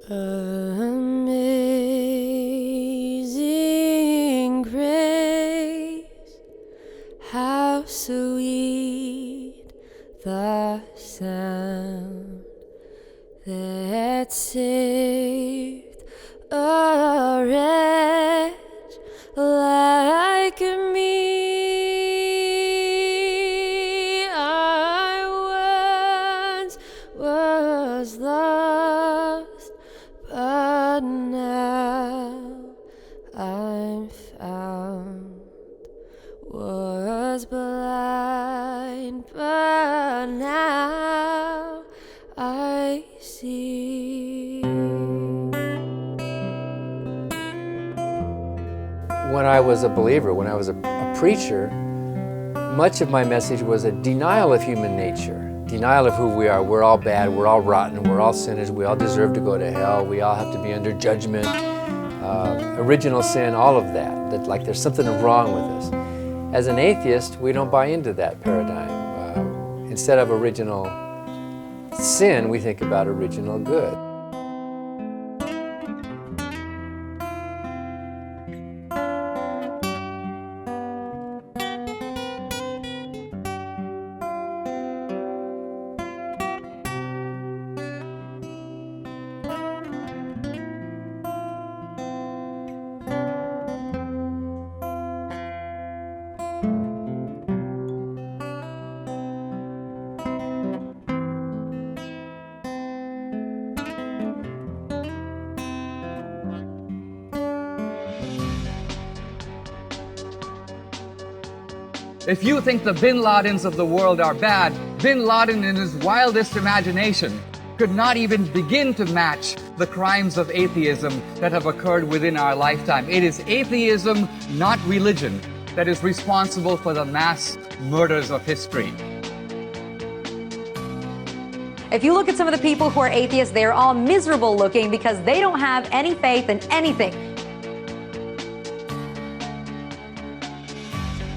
Amazing grace, how sweet the sound that saved a wretch like me. I once was lost, but now I'm found. Was blind, but now I see. When I was a believer, when I was a preacher, much of my message was a denial of human nature, denial of who we are. We're all bad, we're all rotten, we're all sinners, we all deserve to go to hell, we all have to be under judgment, original sin, all of that, that like there's something wrong with us. As an atheist, we don't buy into that paradigm. Instead of original sin, we think about original good. If you think the Bin Ladens of the world are bad, Bin Laden in his wildest imagination could not even begin to match the crimes of atheism that have occurred within our lifetime. It is atheism, not religion, that is responsible for the mass murders of history. If you look at some of the people who are atheists, they're all miserable looking because they don't have any faith in anything.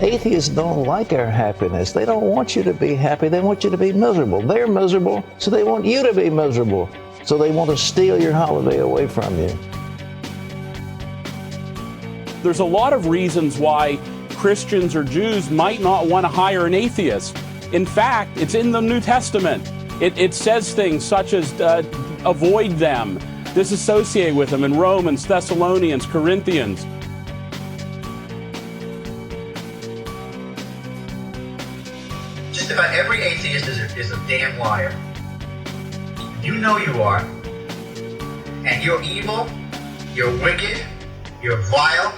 Atheists don't like our happiness. They don't want you to be happy. They want you to be miserable. They're miserable, so they want you to be miserable. So they want to steal your holiday away from you. There's a lot of reasons why Christians or Jews might not want to hire an atheist. In fact, it's in the New Testament. It says things such as avoid them, disassociate with them in Romans, Thessalonians, Corinthians. Just about every atheist is a damn liar. You know you are. And you're evil, you're wicked, you're vile.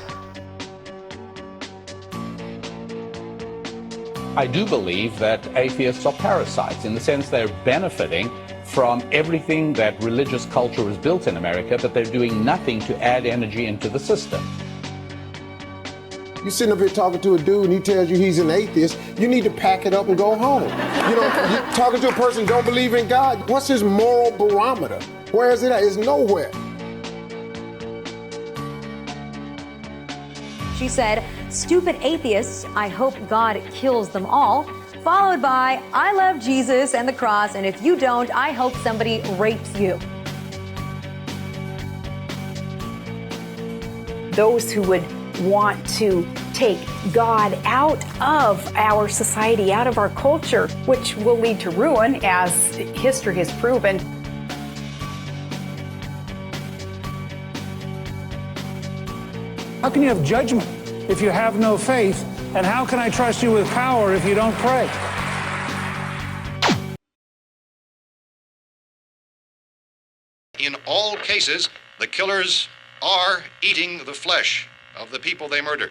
I do believe that atheists are parasites in the sense they're benefiting from everything that religious culture has built in America, but they're doing nothing to add energy into the system. You're sitting up here talking to a dude and he tells you he's an atheist, you need to pack it up and go home. You know, you're talking to a person who don't believe in God, what's his moral barometer? Where is it at? It's nowhere. She said, "Stupid atheists, I hope God kills them all," followed by, "I love Jesus and the cross, and if you don't, I hope somebody rapes you." Those who would want to take God out of our society, out of our culture, which will lead to ruin, as history has proven. How can you have judgment if you have no faith? And how can I trust you with power if you don't pray? In all cases, the killers are eating the flesh of the people they murder.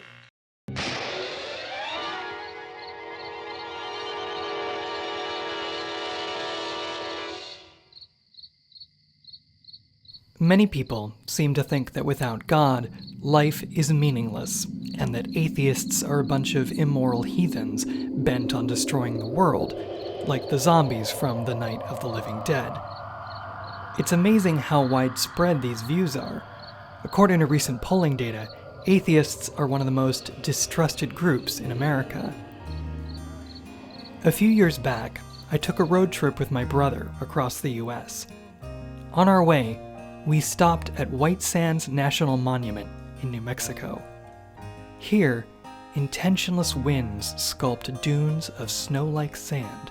Many people seem to think that without God, life is meaningless, and that atheists are a bunch of immoral heathens bent on destroying the world, like the zombies from The Night of the Living Dead. It's amazing how widespread these views are. According to recent polling data, atheists are one of the most distrusted groups in America. A few years back, I took a road trip with my brother across the US. On our way, we stopped at White Sands National Monument in New Mexico. Here, intentionless winds sculpt dunes of snow-like sand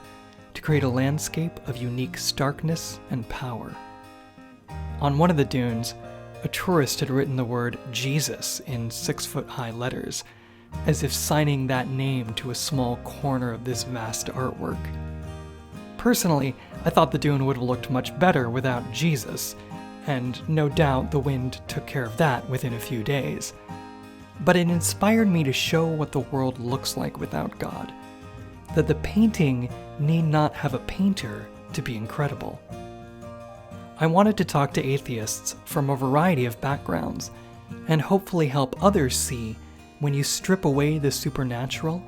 to create a landscape of unique starkness and power. On one of the dunes, a tourist had written the word Jesus in 6-foot-high letters, as if signing that name to a small corner of this vast artwork. Personally, I thought the dune would have looked much better without Jesus, and no doubt the wind took care of that within a few days. But it inspired me to show what the world looks like without God, that the painting need not have a painter to be incredible. I wanted to talk to atheists from a variety of backgrounds, and hopefully help others see when you strip away the supernatural,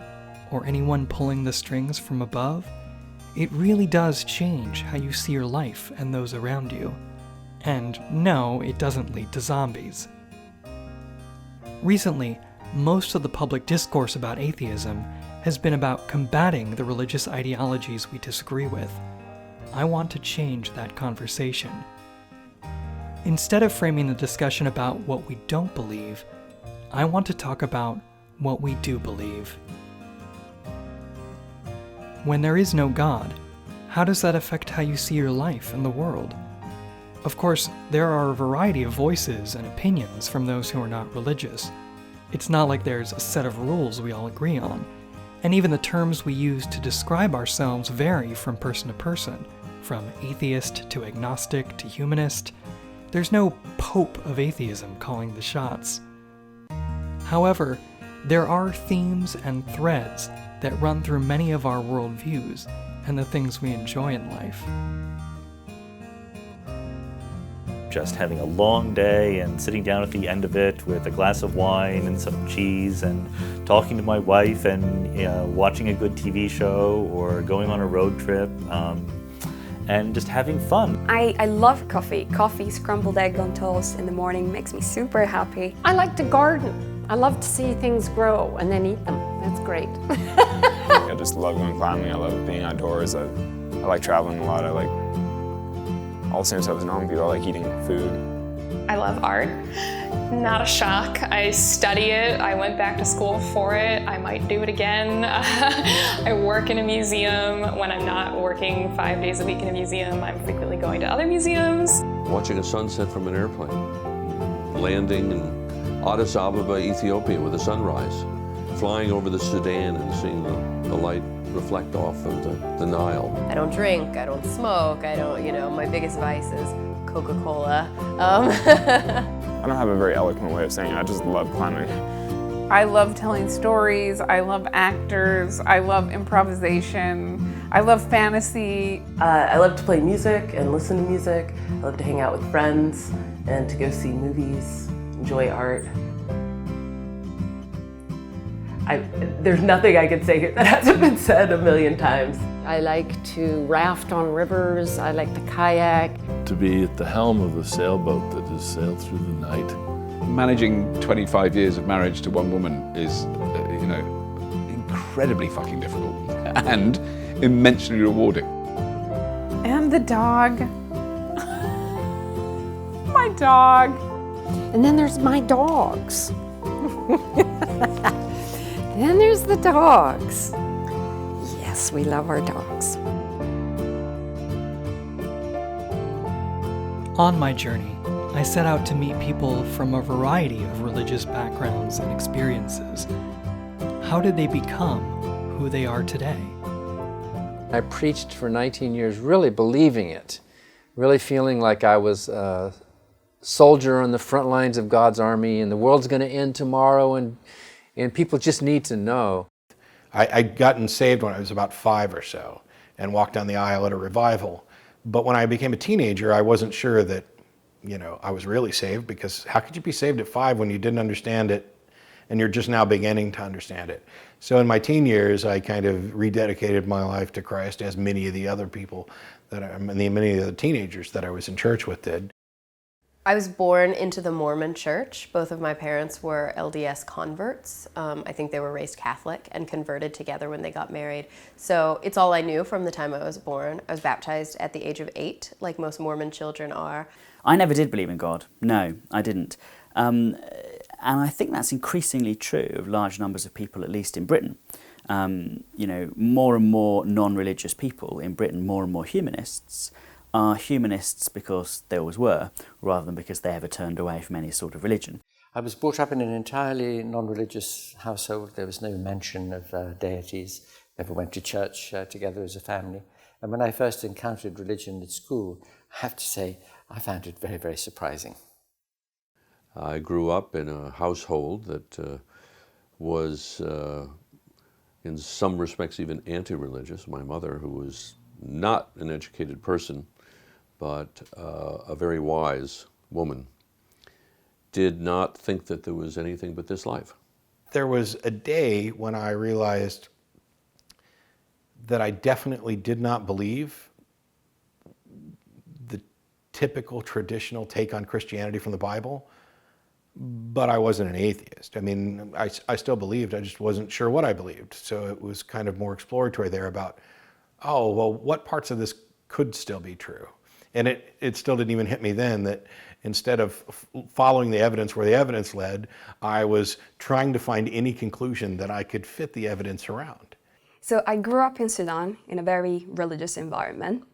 or anyone pulling the strings from above, it really does change how you see your life and those around you. And no, it doesn't lead to zombies. Recently, most of the public discourse about atheism has been about combating the religious ideologies we disagree with. I want to change that conversation. Instead of framing the discussion about what we don't believe, I want to talk about what we do believe. When there is no God, how does that affect how you see your life and the world? Of course, there are a variety of voices and opinions from those who are not religious. It's not like there's a set of rules we all agree on, and even the terms we use to describe ourselves vary from person to person, from atheist to agnostic to humanist. There's no pope of atheism calling the shots. However, there are themes and threads that run through many of our worldviews and the things we enjoy in life. Just having a long day and sitting down at the end of it with a glass of wine and some cheese and talking to my wife and watching a good TV show or going on a road trip and just having fun. I love coffee. Coffee, scrambled egg on toast in the morning makes me super happy. I like to garden. I love to see things grow and then eat them. That's great. I just love going climbing. I love being outdoors. I like traveling a lot. I like all the same stuff as normal people. I like eating food. I love art. Not a shock. I study it. I went back to school for it. I might do it again. I work in a museum. When I'm not working 5 days a week in a museum, I'm frequently going to other museums. Watching a sunset from an airplane, landing in Addis Ababa, Ethiopia with a sunrise, flying over the Sudan and seeing the light reflect off of the Nile. I don't drink, I don't smoke, I don't, my biggest vice is Coca-Cola. I don't have a very eloquent way of saying it. I just love climbing. I love telling stories, I love actors, I love improvisation, I love fantasy. I love to play music and listen to music. I love to hang out with friends and to go see movies, enjoy art. There's nothing I can say here that hasn't been said a million times. I like to raft on rivers. I like to kayak. To be at the helm of a sailboat that has sailed through the night. Managing 25 years of marriage to one woman is, incredibly fucking difficult and immensely rewarding. And the dog. My dog. And then there's my dogs. Then there's the dogs. Yes, we love our dogs. On my journey, I set out to meet people from a variety of religious backgrounds and experiences. How did they become who they are today? I preached for 19 years really believing it, really feeling like I was a soldier on the front lines of God's army and the world's going to end tomorrow and people just need to know. I'd gotten saved when I was about 5 or so and walked down the aisle at a revival. But when I became a teenager, I wasn't sure that, I was really saved, because how could you be saved at 5 when you didn't understand it and you're just now beginning to understand it? So in my teen years, I kind of rededicated my life to Christ, as many of the other people many of the teenagers that I was in church with did. I was born into the Mormon church. Both of my parents were LDS converts. I think they were raised Catholic and converted together when they got married. So it's all I knew from the time I was born. I was baptized at the age of 8, like most Mormon children are. I never did believe in God. No, I didn't. And I think that's increasingly true of large numbers of people, at least in Britain. You know, more and more non-religious people in Britain, more and more humanists, are humanists because they always were, rather than because they ever turned away from any sort of religion. I was brought up in an entirely non-religious household. There was no mention of deities. Never went to church together as a family. And when I first encountered religion at school, I have to say, I found it very, very surprising. I grew up in a household that was, in some respects, even anti-religious. My mother, who was not an educated person, but a very wise woman, did not think that there was anything but this life. There was a day when I realized that I definitely did not believe the typical traditional take on Christianity from the Bible, but I wasn't an atheist. I mean, I still believed, I just wasn't sure what I believed. So it was kind of more exploratory there about, oh, well, what parts of this could still be true? And it still didn't even hit me then that instead of following the evidence where the evidence led, I was trying to find any conclusion that I could fit the evidence around. So I grew up in Sudan in a very religious environment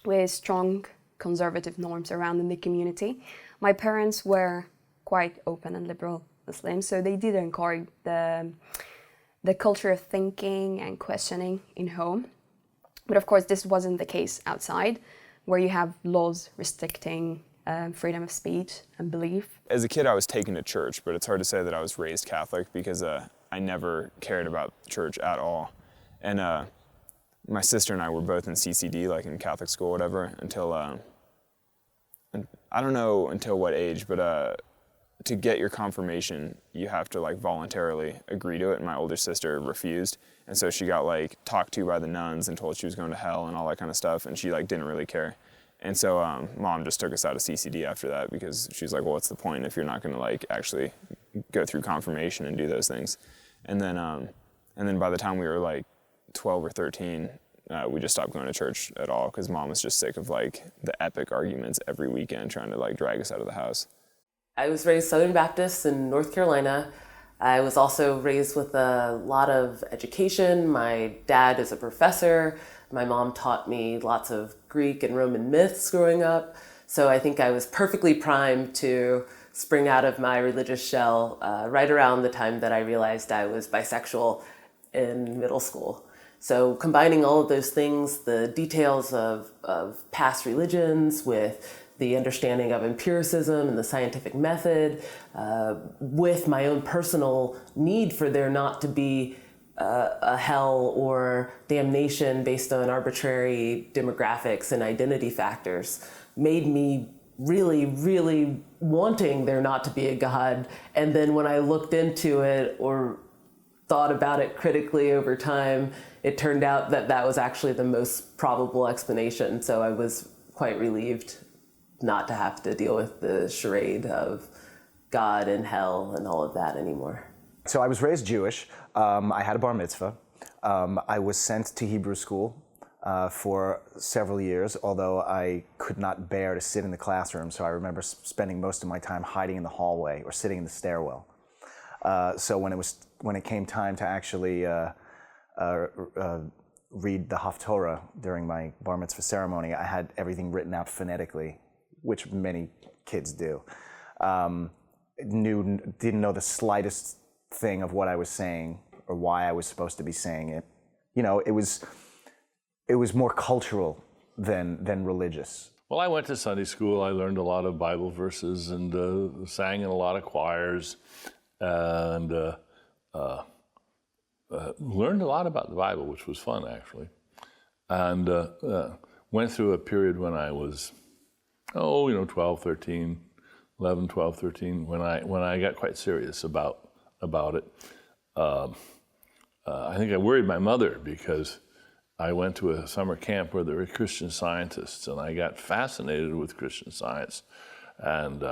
with strong conservative norms around in the community. My parents were quite open and liberal Muslims, so they did encourage the culture of thinking and questioning in home. But of course, this wasn't the case outside, where you have laws restricting freedom of speech and belief. As a kid, I was taken to church, but it's hard to say that I was raised Catholic because I never cared about church at all. And my sister and I were both in CCD, like in Catholic school or whatever, until, I don't know until what age, but to get your confirmation, you have to like voluntarily agree to it, and my older sister refused. And so she got like talked to by the nuns and told she was going to hell and all that kind of stuff, and she like didn't really care. And so mom just took us out of CCD after that because she's like, well, what's the point if you're not going to like actually go through confirmation and do those things? And then by the time we were like 12 or 13, we just stopped going to church at all because mom was just sick of like the epic arguments every weekend trying to like drag us out of the house. I was raised Southern Baptist in North Carolina. I was also raised with a lot of education. My dad is a professor. My mom taught me lots of Greek and Roman myths growing up. So I think I was perfectly primed to spring out of my religious shell right around the time that I realized I was bisexual in middle school. So combining all of those things, the details of past religions with the understanding of empiricism and the scientific method, with my own personal need for there not to be a hell or damnation based on arbitrary demographics and identity factors, made me really, really wanting there not to be a God. And then when I looked into it or thought about it critically over time, it turned out that that was actually the most probable explanation. So I was quite relieved not to have to deal with the charade of God and hell and all of that anymore. So I was raised Jewish. I had a bar mitzvah. I was sent to Hebrew school for several years, although I could not bear to sit in the classroom. So I remember spending most of my time hiding in the hallway or sitting in the stairwell. So when it came time to actually read the Haftorah during my bar mitzvah ceremony, I had everything written out phonetically, which many kids do. Didn't know the slightest thing of what I was saying or why I was supposed to be saying it. You know, it was more cultural than religious. Well, I went to Sunday school. I learned a lot of Bible verses and sang in a lot of choirs and learned a lot about the Bible, which was fun, actually. And went through a period when I was, 12, 13, 11, 12, 13, when I got quite serious about it. I think I worried my mother because I went to a summer camp where there were Christian scientists, and I got fascinated with Christian Science. and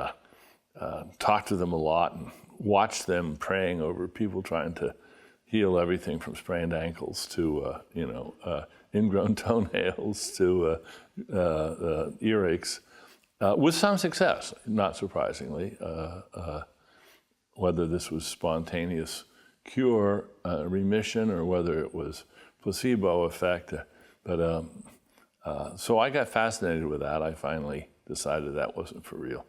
talked to them a lot and watched them praying over people trying to heal everything from sprained ankles to ingrown toenails to earaches, with some success, not surprisingly. Whether this was spontaneous cure, remission, or whether it was placebo effect, so I got fascinated with that. I finally decided that wasn't for real.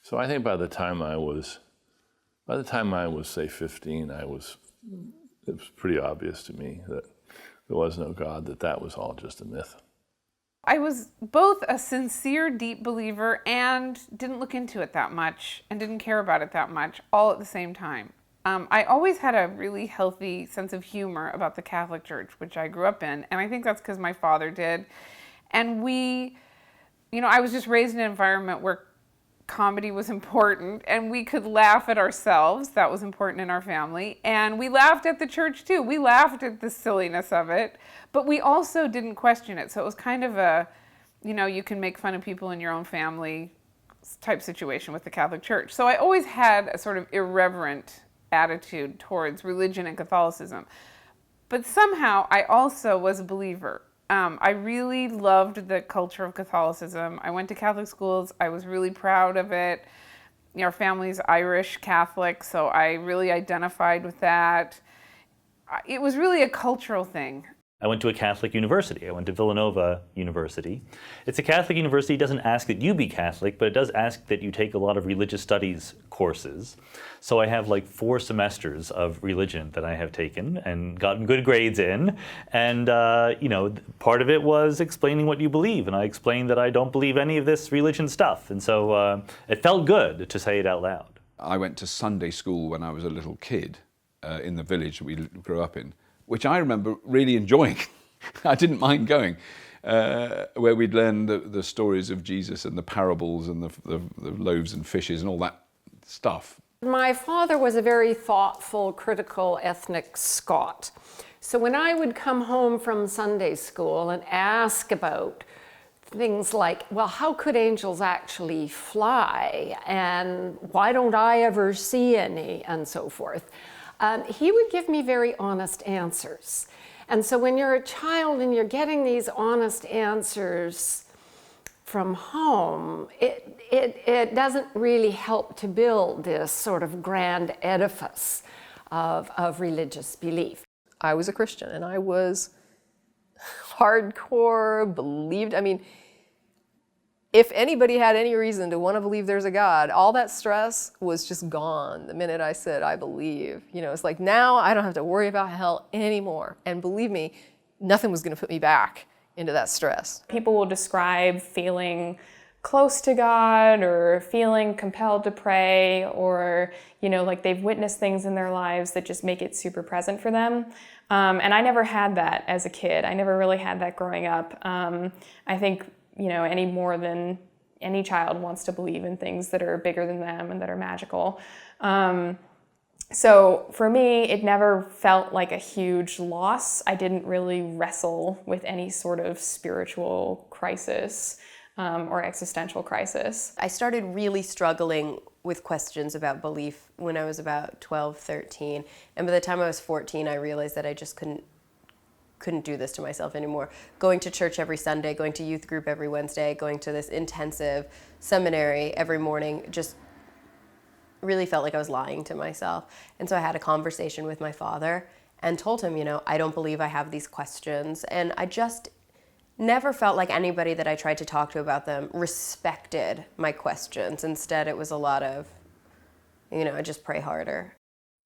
So I think by the time I was, say 15, it was pretty obvious to me that there was no God, that was all just a myth. I was both a sincere, deep believer and didn't look into it that much and didn't care about it that much, all at the same time. I always had a really healthy sense of humor about the Catholic Church, which I grew up in, and I think that's because my father did. And I was just raised in an environment where comedy was important and we could laugh at ourselves. That was important in our family. And we laughed at the church too. We laughed at the silliness of it, but we also didn't question it. So it was kind of a, you can make fun of people in your own family type situation with the Catholic Church. So I always had a sort of irreverent attitude towards religion and Catholicism. But somehow I also was a believer. I really loved the culture of Catholicism. I went to Catholic schools. I was really proud of it. Our family's Irish Catholic, so I really identified with that. It was really a cultural thing. I went to a Catholic university. I went to Villanova University. It's a Catholic university. It doesn't ask that you be Catholic, but it does ask that you take a lot of religious studies courses. So I have like 4 semesters of religion that I have taken and gotten good grades in. And, part of it was explaining what you believe. And I explained that I don't believe any of this religion stuff. And so it felt good to say it out loud. I went to Sunday school when I was a little kid in the village we grew up in, which I remember really enjoying. I didn't mind going, where we'd learn the stories of Jesus and the parables and the loaves and fishes and all that stuff. My father was a very thoughtful, critical ethnic Scot. So when I would come home from Sunday school and ask about things like, well, how could angels actually fly? And why don't I ever see any? And so forth. He would give me very honest answers. And so when you're a child and you're getting these honest answers from home, it doesn't really help to build this sort of grand edifice of religious belief. I was a Christian and I was hardcore, believed, if anybody had any reason to want to believe there's a God, all that stress was just gone the minute I said, I believe. It's like now I don't have to worry about hell anymore. And believe me, nothing was going to put me back into that stress. People will describe feeling close to God or feeling compelled to pray or, like they've witnessed things in their lives that just make it super present for them. And I never had that as a kid. I never really had that growing up. I think any more than any child wants to believe in things that are bigger than them and that are magical. So for me, it never felt like a huge loss. I didn't really wrestle with any sort of spiritual crisis or existential crisis. I started really struggling with questions about belief when I was about 12, 13. And by the time I was 14, I realized that I just couldn't do this to myself anymore. Going to church every Sunday, going to youth group every Wednesday, going to this intensive seminary every morning just really felt like I was lying to myself. And so I had a conversation with my father and told him, I don't believe I have these questions. And I just never felt like anybody that I tried to talk to about them respected my questions. Instead, it was a lot of, I just pray harder.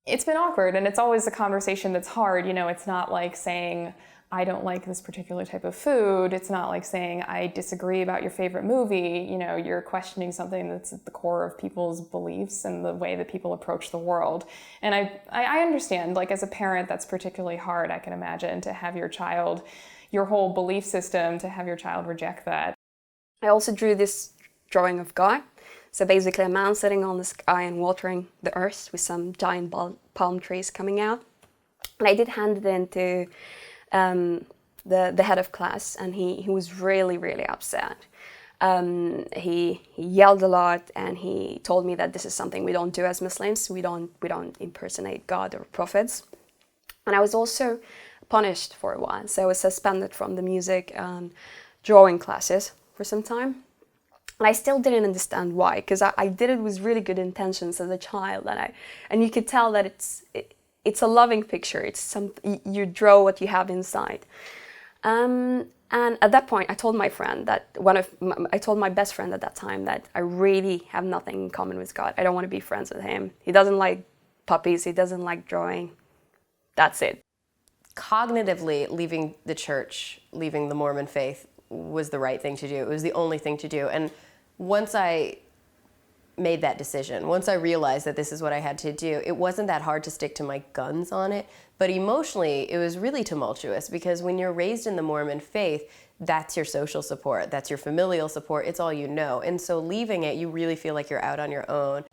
It's been awkward, and it's always a conversation that's hard. It's not like saying, I don't like this particular type of food. It's not like saying, I disagree about your favorite movie. You're questioning something that's at the core of people's beliefs and the way that people approach the world. And I understand, as a parent, that's particularly hard, I can imagine, to have your whole belief system, to have your child reject that. I also drew this drawing of God. So basically a man sitting on the sky and watering the earth with some giant palm trees coming out. And I did hand it in to the head of class, and he was really, really upset. He yelled a lot, and he told me that this is something we don't do as Muslims. We don't impersonate God or prophets. And I was also punished for a while. So I was suspended from the music and drawing classes for some time. And I still didn't understand why, because I did it with really good intentions as a child, and you could tell that it's a loving picture. It's you draw what you have inside. And at that point, I told my friend that I told my best friend at that time that I really have nothing in common with God. I don't want to be friends with him. He doesn't like puppies. He doesn't like drawing. That's it. Cognitively, leaving the church, leaving the Mormon faith was the right thing to do. It was the only thing to do. And once I made that decision, once I realized that this is what I had to do, it wasn't that hard to stick to my guns on it. But emotionally, it was really tumultuous, because when you're raised in the Mormon faith, that's your social support, that's your familial support, it's all you know. And so leaving it, you really feel like you're out on your own.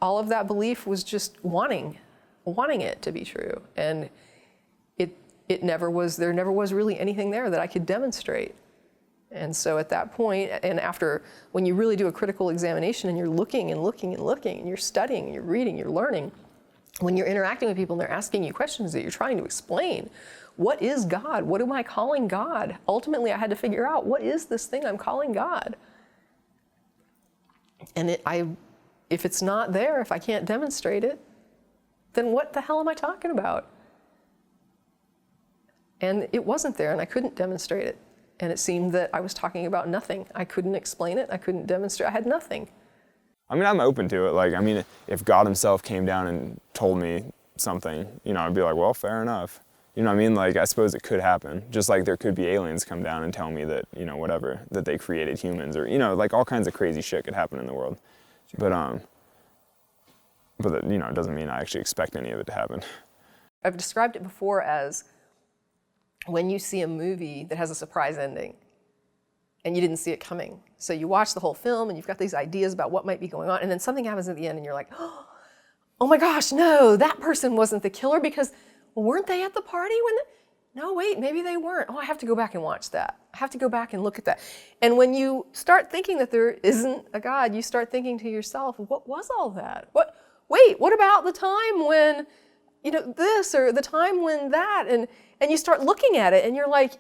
All of that belief was just wanting it to be true. And there never was really anything there that I could demonstrate. And so at that point, and after, when you really do a critical examination and you're looking and looking and looking, and you're studying, and you're reading, you're learning, when you're interacting with people and they're asking you questions that you're trying to explain, what is God? What am I calling God? Ultimately, I had to figure out, what is this thing I'm calling God? And if it's not there, if I can't demonstrate it, then what the hell am I talking about? And it wasn't there, and I couldn't demonstrate it. And it seemed that I was talking about nothing. I couldn't explain it. I couldn't demonstrate. I had nothing. I mean, I'm open to it. Like, I mean, if God himself came down and told me something, you know, I'd be like, well, fair enough. You know what I mean? Like, I suppose it could happen. Just like there could be aliens come down and tell me that, you know, whatever, that they created humans, or, you know, like all kinds of crazy shit could happen in the world. But you know, it doesn't mean I actually expect any of it to happen. I've described it before as when you see a movie that has a surprise ending and you didn't see it coming. So you watch the whole film and you've got these ideas about what might be going on, and then something happens at the end and you're like, oh my gosh, no, that person wasn't the killer, because weren't they at the party when no, wait, maybe they weren't. Oh, I have to go back and watch that. I have to go back and look at that. And when you start thinking that there isn't a God, you start thinking to yourself, what was all that? Wait, what about the time when, you know, this, or the time when that? And you start looking at it and you're like,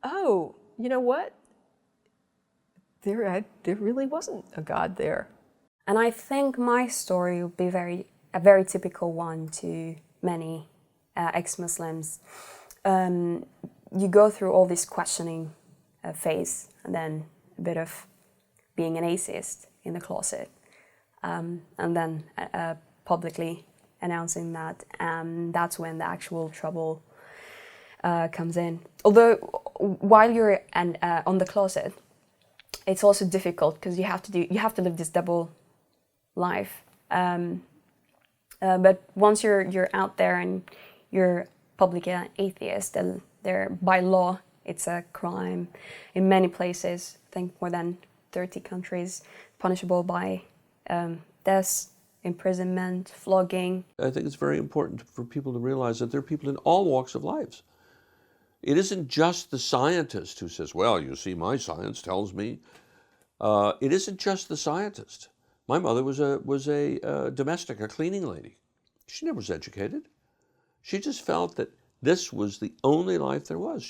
oh, you know what? There really wasn't a God there. And I think my story would be a very typical one to many ex-Muslims. You go through all this questioning phase, and then a bit of being an atheist in the closet, and then publicly announcing that, and that's when the actual trouble comes in. Although while you're on the closet, it's also difficult, because you have to live this double life. But once you're out there and you're public atheist, and by law it's a crime in many places. I think more than 30 countries, punishable by death, imprisonment, flogging. I think it's very important for people to realize that there are people in all walks of life. It isn't just the scientist who says, well, you see, my science tells me. It isn't just the scientist. My mother was a domestic, a cleaning lady. She never was educated. She just felt that this was the only life there was.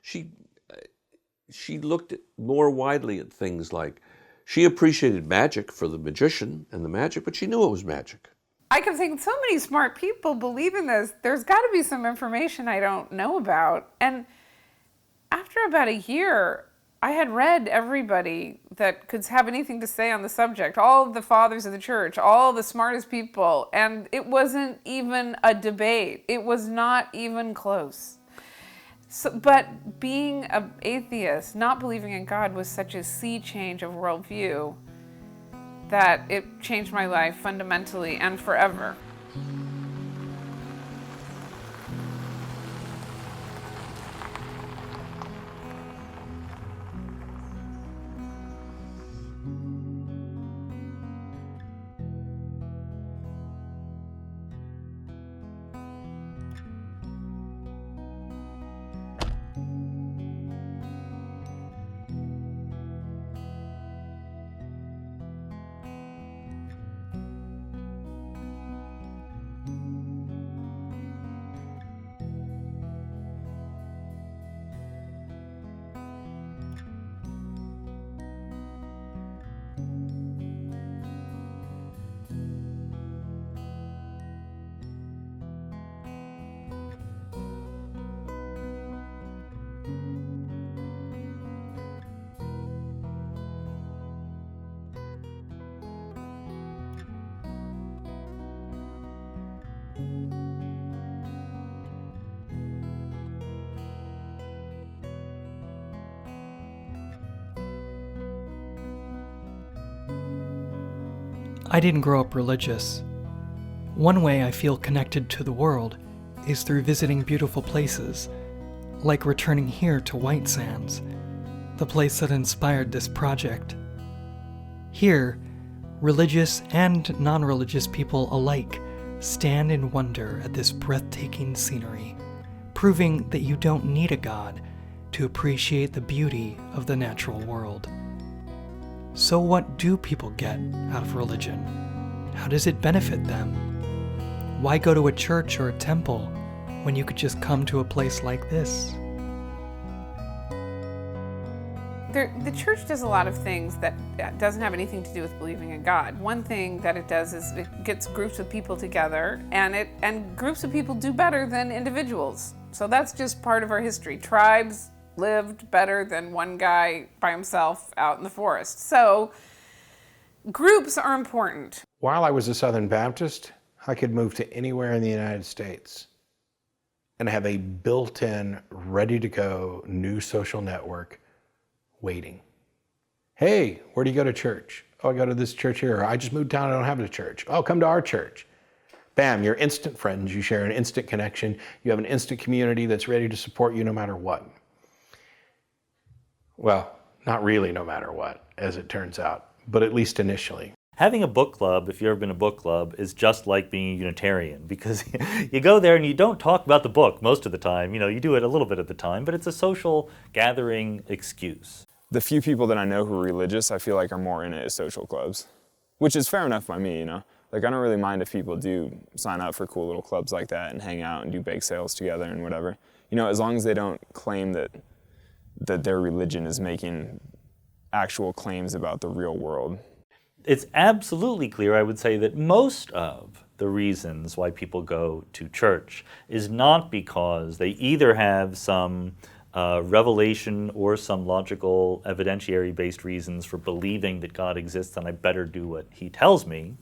She looked more widely at things like, she appreciated magic for the magician and the magic, but she knew it was magic. I kept saying, so many smart people believe in this. There's got to be some information I don't know about. And after about a year, I had read everybody that could have anything to say on the subject, all of the fathers of the church, all the smartest people, and it wasn't even a debate. It was not even close. So, but being an atheist, not believing in God, was such a sea change of worldview that it changed my life fundamentally and forever. I didn't grow up religious. One way I feel connected to the world is through visiting beautiful places, like returning here to White Sands, the place that inspired this project. Here, religious and non-religious people alike stand in wonder at this breathtaking scenery, proving that you don't need a god to appreciate the beauty of the natural world. So what do people get out of religion? How does it benefit them? Why go to a church or a temple when you could just come to a place like this? The church does a lot of things that doesn't have anything to do with believing in God. One thing that it does is it gets groups of people together, and groups of people do better than individuals. So that's just part of our history. Tribes lived better than one guy by himself out in the forest. So groups are important. While I was a Southern Baptist, I could move to anywhere in the United States and have a built-in, ready-to-go new social network waiting. Hey, where do you go to church? Oh, I go to this church here. Or, I just moved down, I don't have a church. Oh, come to our church. Bam, you're instant friends. You share an instant connection. You have an instant community that's ready to support you no matter what. Well, not really no matter what, as it turns out, but at least initially. Having a book club, if you've ever been a book club, is just like being a Unitarian, because you go there and you don't talk about the book most of the time. You know, you do it a little bit at the time, but it's a social gathering excuse. The few people that I know who are religious, I feel like are more in it as social clubs, which is fair enough by me, you know. Like, I don't really mind if people do sign up for cool little clubs like that and hang out and do bake sales together and whatever. You know, as long as they don't claim that their religion is making actual claims about the real world. It's absolutely clear, I would say, that most of the reasons why people go to church is not because they either have some revelation or some logical evidentiary-based reasons for believing that God exists and I better do what he tells me.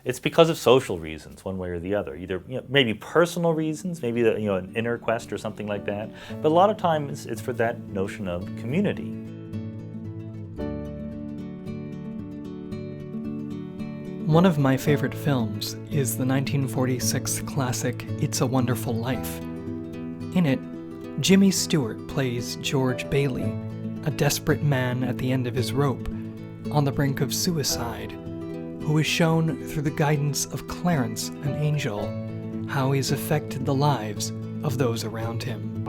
It's because of social reasons, one way or the other. Either maybe personal reasons, maybe an inner quest or something like that. But a lot of times it's for that notion of community. One of my favorite films is the 1946 classic It's a Wonderful Life. In it, Jimmy Stewart plays George Bailey, a desperate man at the end of his rope, on the brink of suicide, who is shown through the guidance of Clarence, an angel, how he's affected the lives of those around him.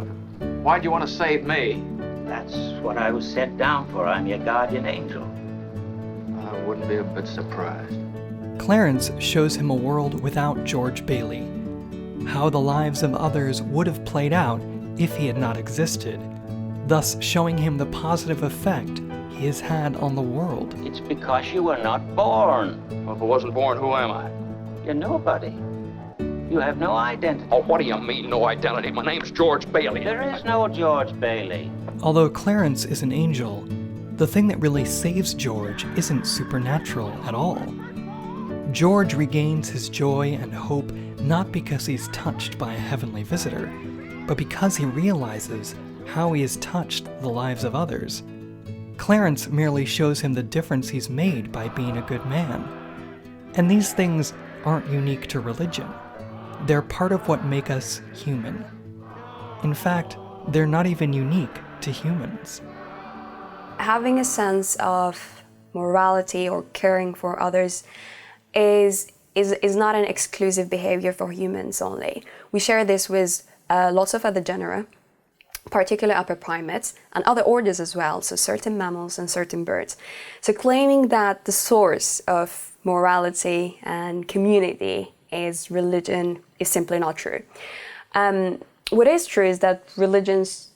Why'd you want to save me? That's what I was sent down for. I'm your guardian angel. I wouldn't be a bit surprised. Clarence shows him a world without George Bailey, how the lives of others would have played out if he had not existed, thus showing him the positive effect he has had on the world. It's because you were not born. Well, if I wasn't born, who am I? You're nobody. You have no identity. Oh, what do you mean, no identity? My name's George Bailey. There is no George Bailey. Although Clarence is an angel, the thing that really saves George isn't supernatural at all. George regains his joy and hope not because he's touched by a heavenly visitor, but because he realizes how he has touched the lives of others. Clarence merely shows him the difference he's made by being a good man. And these things aren't unique to religion. They're part of what make us human. In fact, they're not even unique to humans. Having a sense of morality or caring for others is not an exclusive behavior for humans only. We share this with lots of other genera, particularly upper primates, and other orders as well, so certain mammals and certain birds. So claiming that the source of morality and community is religion is simply not true. What is true is that religions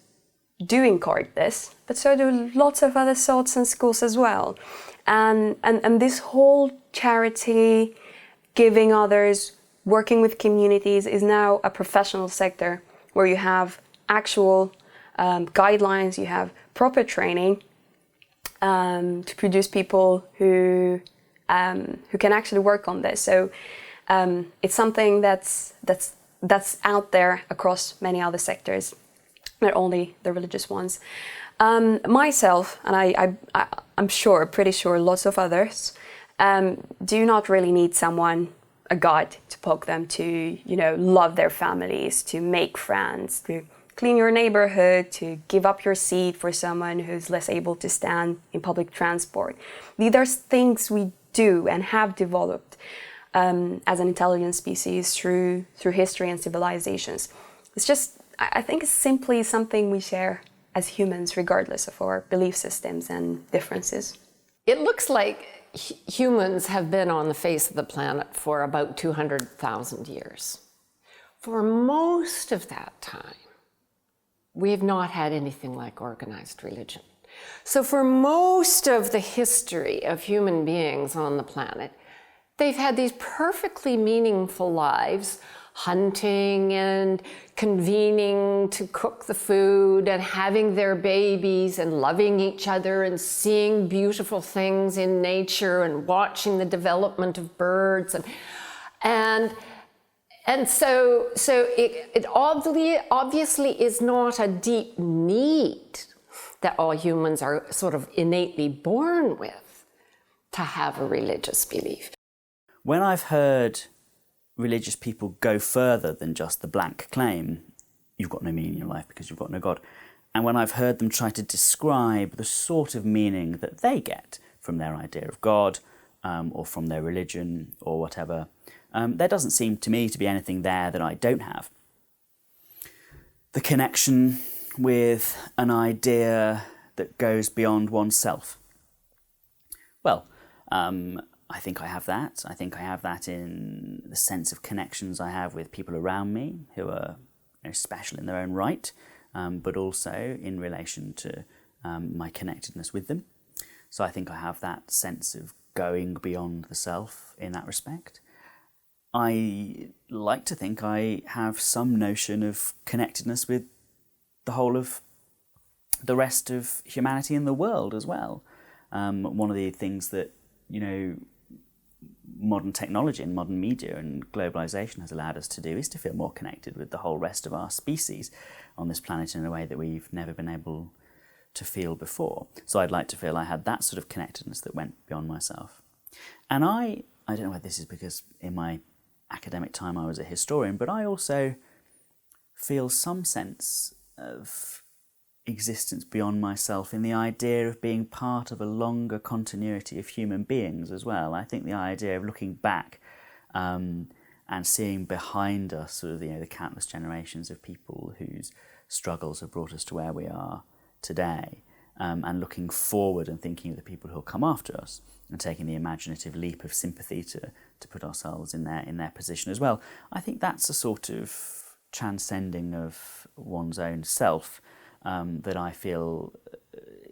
do encourage this, but so do lots of other thoughts and schools as well. And this whole charity, giving others, working with communities is now a professional sector where you have actual guidelines, you have proper training to produce people who can actually work on this. So It's something that's out there across many other sectors, not only the religious ones. Myself, and I'm sure, pretty sure, lots of others, do not really need someone, a God, to poke them to, love their families, to make friends, to clean your neighborhood, to give up your seat for someone who's less able to stand in public transport. These are things we do and have developed as an intelligent species through history and civilizations. It's just, I think it's simply something we share as humans, regardless of our belief systems and differences. It looks like humans have been on the face of the planet for about 200,000 years. For most of that time, we have not had anything like organized religion. So for most of the history of human beings on the planet, they've had these perfectly meaningful lives, hunting and convening to cook the food and having their babies and loving each other and seeing beautiful things in nature and watching the development of birds and so it obviously is not a deep need that all humans are sort of innately born with to have a religious belief. When I've heard religious people go further than just the blank claim, you've got no meaning in your life because you've got no God, and when I've heard them try to describe the sort of meaning that they get from their idea of God or from their religion or whatever, there doesn't seem to me to be anything there that I don't have. The connection with an idea that goes beyond oneself. Well, I think I have that. I think I have that in the sense of connections I have with people around me who are special in their own right, but also in relation to my connectedness with them. So I think I have that sense of going beyond the self in that respect. I like to think I have some notion of connectedness with the whole of the rest of humanity in the world as well. One of the things that, modern technology and modern media and globalization has allowed us to do is to feel more connected with the whole rest of our species on this planet in a way that we've never been able to feel before. So I'd like to feel I had that sort of connectedness that went beyond myself. And I don't know whether this is because in my academic time I was a historian, but I also feel some sense of existence beyond myself in the idea of being part of a longer continuity of human beings as well. I think the idea of looking back and seeing behind us sort of the countless generations of people whose struggles have brought us to where we are today, and looking forward and thinking of the people who will come after us and taking the imaginative leap of sympathy to put ourselves in their position as well. I think that's a sort of transcending of one's own self that I feel,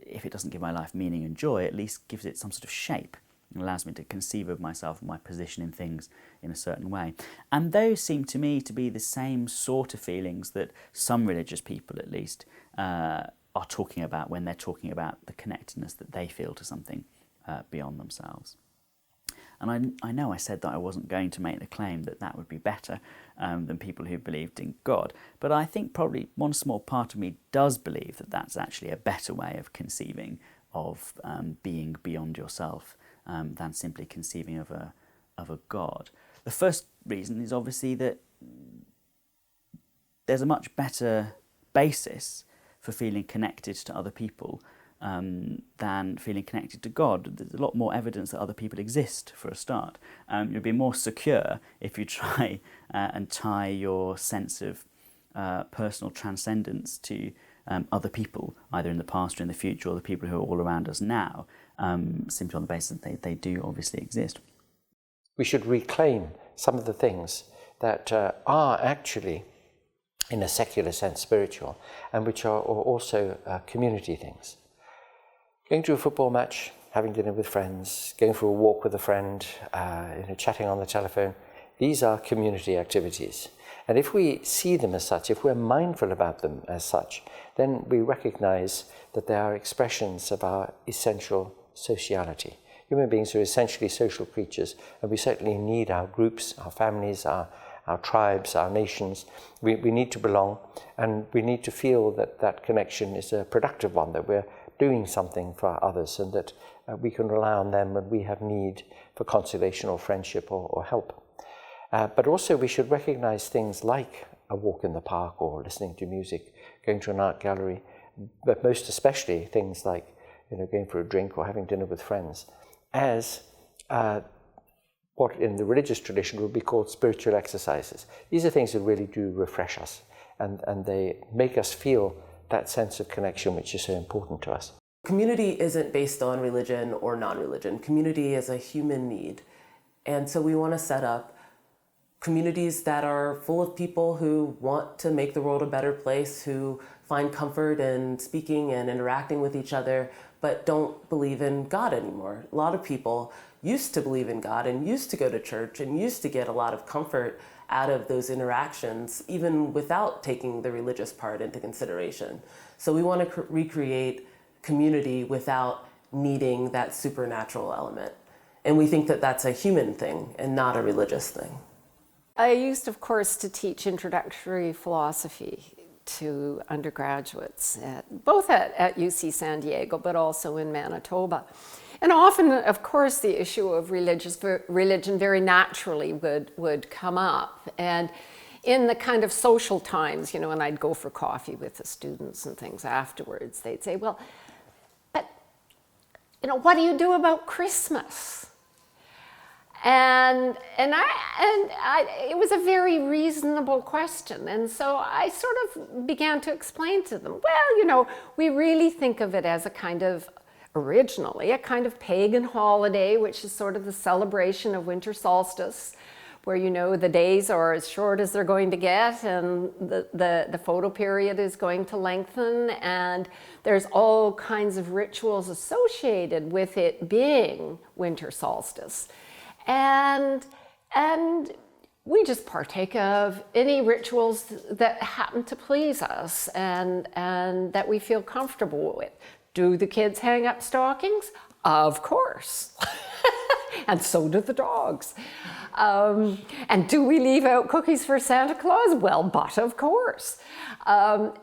if it doesn't give my life meaning and joy, at least gives it some sort of shape and allows me to conceive of myself and my position in things in a certain way. And those seem to me to be the same sort of feelings that some religious people, at least, are talking about when they're talking about the connectedness that they feel to something beyond themselves. And I know I said that I wasn't going to make the claim that that would be better than people who believed in God, but I think probably one small part of me does believe that that's actually a better way of conceiving of being beyond yourself than simply conceiving of a God. The first reason is obviously that there's a much better basis for feeling connected to other people than feeling connected to God. There's a lot more evidence that other people exist, for a start. You'll be more secure if you try and tie your sense of personal transcendence to other people, either in the past or in the future, or the people who are all around us now, simply on the basis that they do obviously exist. We should reclaim some of the things that are actually, in a secular sense, spiritual, and which are also community things. Going to a football match, having dinner with friends, going for a walk with a friend, chatting on the telephone, these are community activities. And if we see them as such, if we're mindful about them as such, then we recognize that they are expressions of our essential sociality. Human beings are essentially social creatures, and we certainly need our groups, our families, our tribes, our nations. We need to belong, and we need to feel that that connection is a productive one, that we're doing something for others, and that we can rely on them when we have need for consolation or friendship or help. But also we should recognize things like a walk in the park or listening to music, going to an art gallery, but most especially things like going for a drink or having dinner with friends, as what in the religious tradition would be called spiritual exercises. These are things that really do refresh us, and they make us feel that sense of connection which is so important to us. Community isn't based on religion or non-religion. Community is a human need. And so we want to set up communities that are full of people who want to make the world a better place, who find comfort in speaking and interacting with each other, but don't believe in God anymore. A lot of people used to believe in God and used to go to church and used to get a lot of comfort out of those interactions, even without taking the religious part into consideration. So we want to recreate community without needing that supernatural element. And we think that that's a human thing and not a religious thing. I used, of course, to teach introductory philosophy to undergraduates, both at UC San Diego, but also in Manitoba. And often, of course, the issue of religion very naturally would come up. And in the kind of social times, and I'd go for coffee with the students and things afterwards, they'd say, well, but, what do you do about Christmas? And it was a very reasonable question. And so I sort of began to explain to them, well, we really think of it as originally a kind of pagan holiday, which is sort of the celebration of winter solstice, where, the days are as short as they're going to get, and the photo period is going to lengthen, and there's all kinds of rituals associated with it being winter solstice. And we just partake of any rituals that happen to please us and that we feel comfortable with. Do the kids hang up stockings? Of course. And so do the dogs. And do we leave out cookies for Santa Claus? Well, but of course. And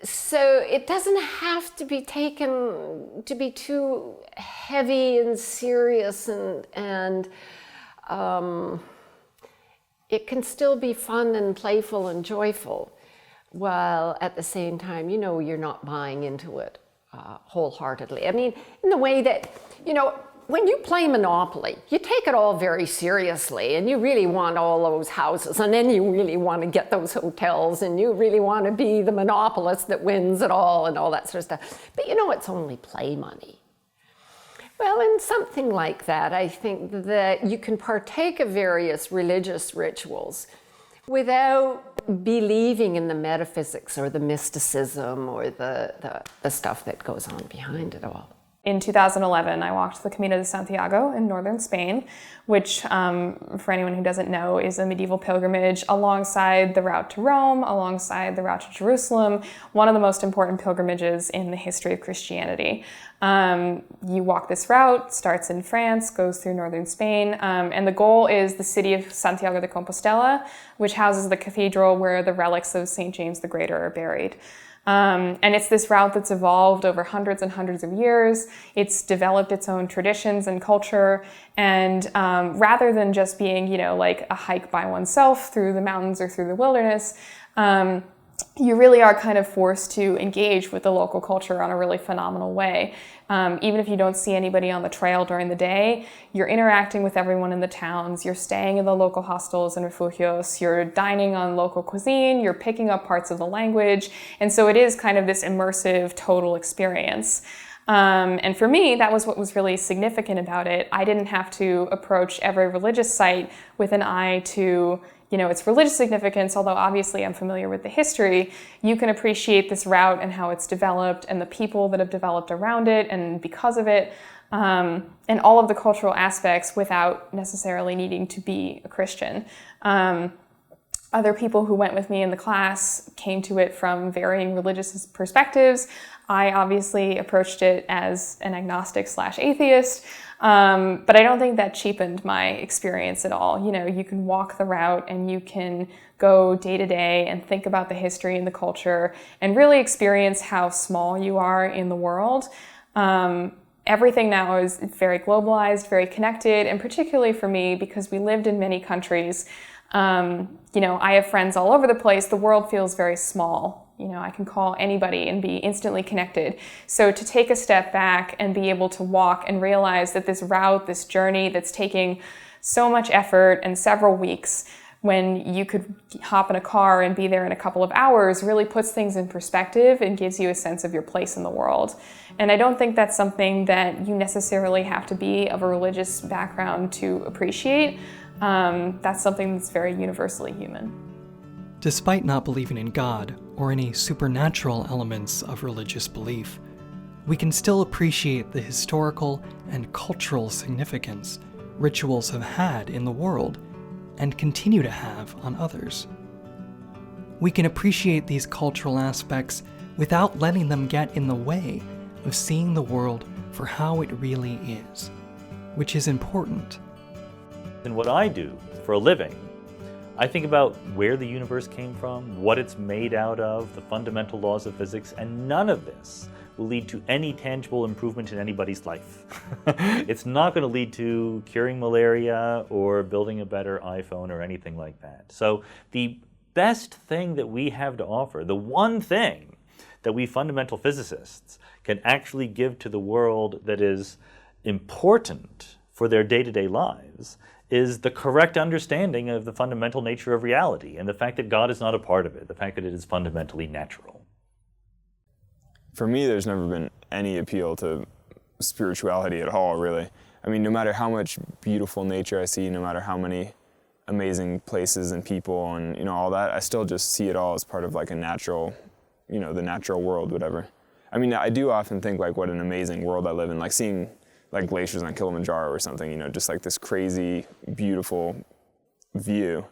so it doesn't have to be taken to be too heavy and serious, and it can still be fun and playful and joyful, while at the same time, you're not buying into it wholeheartedly. I mean, in the way that, when you play Monopoly, you take it all very seriously, and you really want all those houses, and then you really want to get those hotels, and you really want to be the monopolist that wins it all and all that sort of stuff. But it's only play money. Well, in something like that, I think that you can partake of various religious rituals without believing in the metaphysics or the mysticism or the stuff that goes on behind it all. In 2011, I walked the Camino de Santiago in northern Spain, which, for anyone who doesn't know, is a medieval pilgrimage alongside the route to Rome, alongside the route to Jerusalem, one of the most important pilgrimages in the history of Christianity. You walk this route, starts in France, goes through northern Spain, and the goal is the city of Santiago de Compostela, which houses the cathedral where the relics of St. James the Greater are buried. And it's this route that's evolved over hundreds and hundreds of years. It's developed its own traditions and culture. And rather than just being, like a hike by oneself through the mountains or through the wilderness, you really are kind of forced to engage with the local culture on a really phenomenal way. Even if you don't see anybody on the trail during the day, you're interacting with everyone in the towns, you're staying in the local hostels and refugios, you're dining on local cuisine, you're picking up parts of the language, and so it is kind of this immersive, total experience. And for me, that was what was really significant about it. I didn't have to approach every religious site with an eye to its religious significance, although obviously I'm familiar with the history. You can appreciate this route and how it's developed and the people that have developed around it and because of it, and all of the cultural aspects without necessarily needing to be a Christian. Other people who went with me in the class came to it from varying religious perspectives. I obviously approached it as an agnostic/atheist, but I don't think that cheapened my experience at all. You know, you can walk the route and you can go day to day and think about the history and the culture and really experience how small you are in the world. Everything now is very globalized, very connected, and particularly for me, because we lived in many countries, you know, I have friends all over the place. The world feels very small. You know, I can call anybody and be instantly connected. So to take a step back and be able to walk and realize that this route, this journey that's taking so much effort and several weeks, when you could hop in a car and be there in a couple of hours, really puts things in perspective and gives you a sense of your place in the world. And I don't think that's something that you necessarily have to be of a religious background to appreciate. That's something that's very universally human. Despite not believing in God or any supernatural elements of religious belief, we can still appreciate the historical and cultural significance rituals have had in the world and continue to have on others. We can appreciate these cultural aspects without letting them get in the way of seeing the world for how it really is, which is important. In what I do for a living, I think about where the universe came from, what it's made out of, the fundamental laws of physics, and none of this will lead to any tangible improvement in anybody's life. It's not going to lead to curing malaria or building a better iPhone or anything like that. So the best thing that we have to offer, the one thing that we fundamental physicists can actually give to the world that is important for their day-to-day lives, is the correct understanding of the fundamental nature of reality and the fact that God is not a part of it, the fact that it is fundamentally natural. For me, there's never been any appeal to spirituality at all, really. I mean, no matter how much beautiful nature I see, no matter how many amazing places and people and, you know, all that, I still just see it all as part of like a natural, you know, the natural world, whatever. I mean, I do often think like what an amazing world I live in, like seeing like glaciers on Kilimanjaro or something, you know, just like this crazy, beautiful view.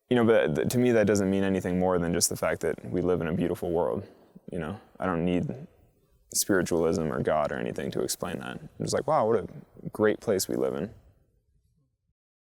You know, but to me that doesn't mean anything more than just the fact that we live in a beautiful world, you know. I don't need spiritualism or God or anything to explain that. I'm just like, wow, what a great place we live in.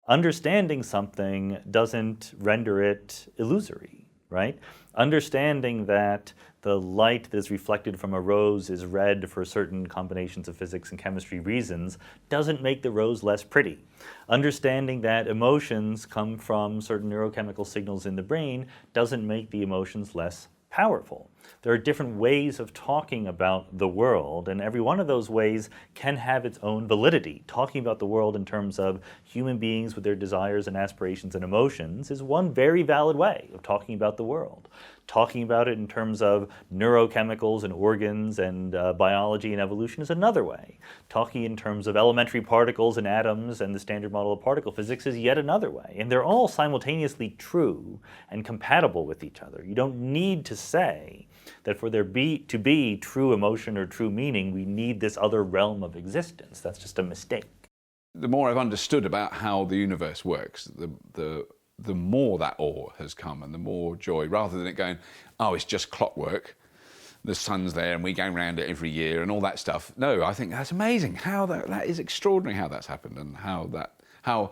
Understanding something doesn't render it illusory, right? Understanding that the light that is reflected from a rose is red for certain combinations of physics and chemistry reasons doesn't make the rose less pretty. Understanding that emotions come from certain neurochemical signals in the brain doesn't make the emotions less powerful. There are different ways of talking about the world, and every one of those ways can have its own validity. Talking about the world in terms of human beings with their desires and aspirations and emotions is one very valid way of talking about the world. Talking about it in terms of neurochemicals and organs and biology and evolution is another way. Talking in terms of elementary particles and atoms and the standard model of particle physics is yet another way. And they're all simultaneously true and compatible with each other. You don't need to say that for there to be true emotion or true meaning, we need this other realm of existence. That's just a mistake. The more I've understood about how the universe works, the more that awe has come and the more joy, rather than it going, oh, it's just clockwork, the sun's there and we go around it every year and all that stuff. No, I think that's amazing. How that is extraordinary how that's happened, and how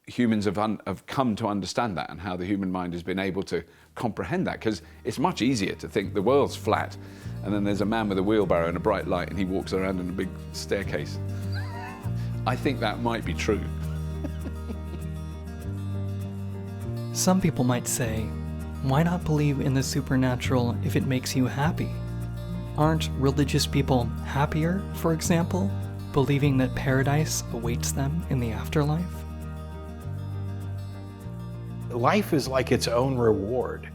humans have come to understand that, and how the human mind has been able to comprehend that, because it's much easier to think the world's flat and then there's a man with a wheelbarrow and a bright light and he walks around in a big staircase. I think that might be true. Some people might say, why not believe in the supernatural if it makes you happy? Aren't religious people happier, for example, believing that paradise awaits them in the afterlife? Life is like its own reward.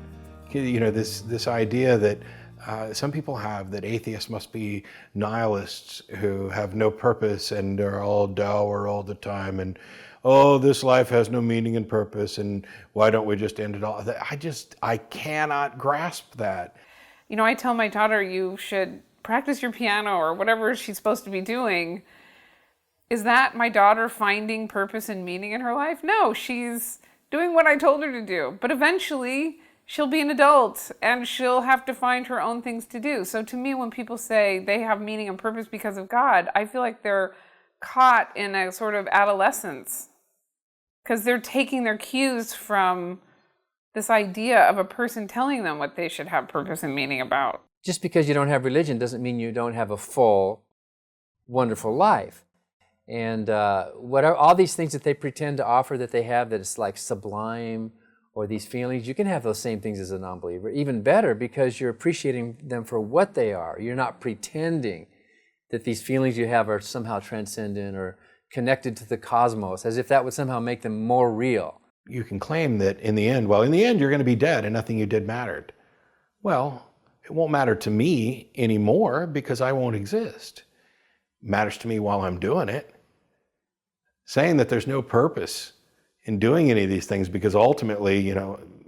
You know, this idea that some people have, that atheists must be nihilists who have no purpose and are all dour all the time, and oh, this life has no meaning and purpose, and why don't we just end it all? I cannot grasp that. You know, I tell my daughter, you should practice your piano or whatever she's supposed to be doing. Is that my daughter finding purpose and meaning in her life? No, she's doing what I told her to do. But eventually, she'll be an adult and she'll have to find her own things to do. So to me, when people say they have meaning and purpose because of God, I feel like they're caught in a sort of adolescence because they're taking their cues from this idea of a person telling them what they should have purpose and meaning about. Just because you don't have religion doesn't mean you don't have a full, wonderful life. And what are all these things that they pretend to offer that they have that it's like sublime, or these feelings, you can have those same things as a non-believer. Even better, because you're appreciating them for what they are. You're not pretending that these feelings you have are somehow transcendent or connected to the cosmos, as if that would somehow make them more real. You can claim that in the end you're going to be dead and nothing you did mattered. Well, it won't matter to me anymore because I won't exist. It matters to me while I'm doing it. Saying that there's no purpose in doing any of these things because ultimately,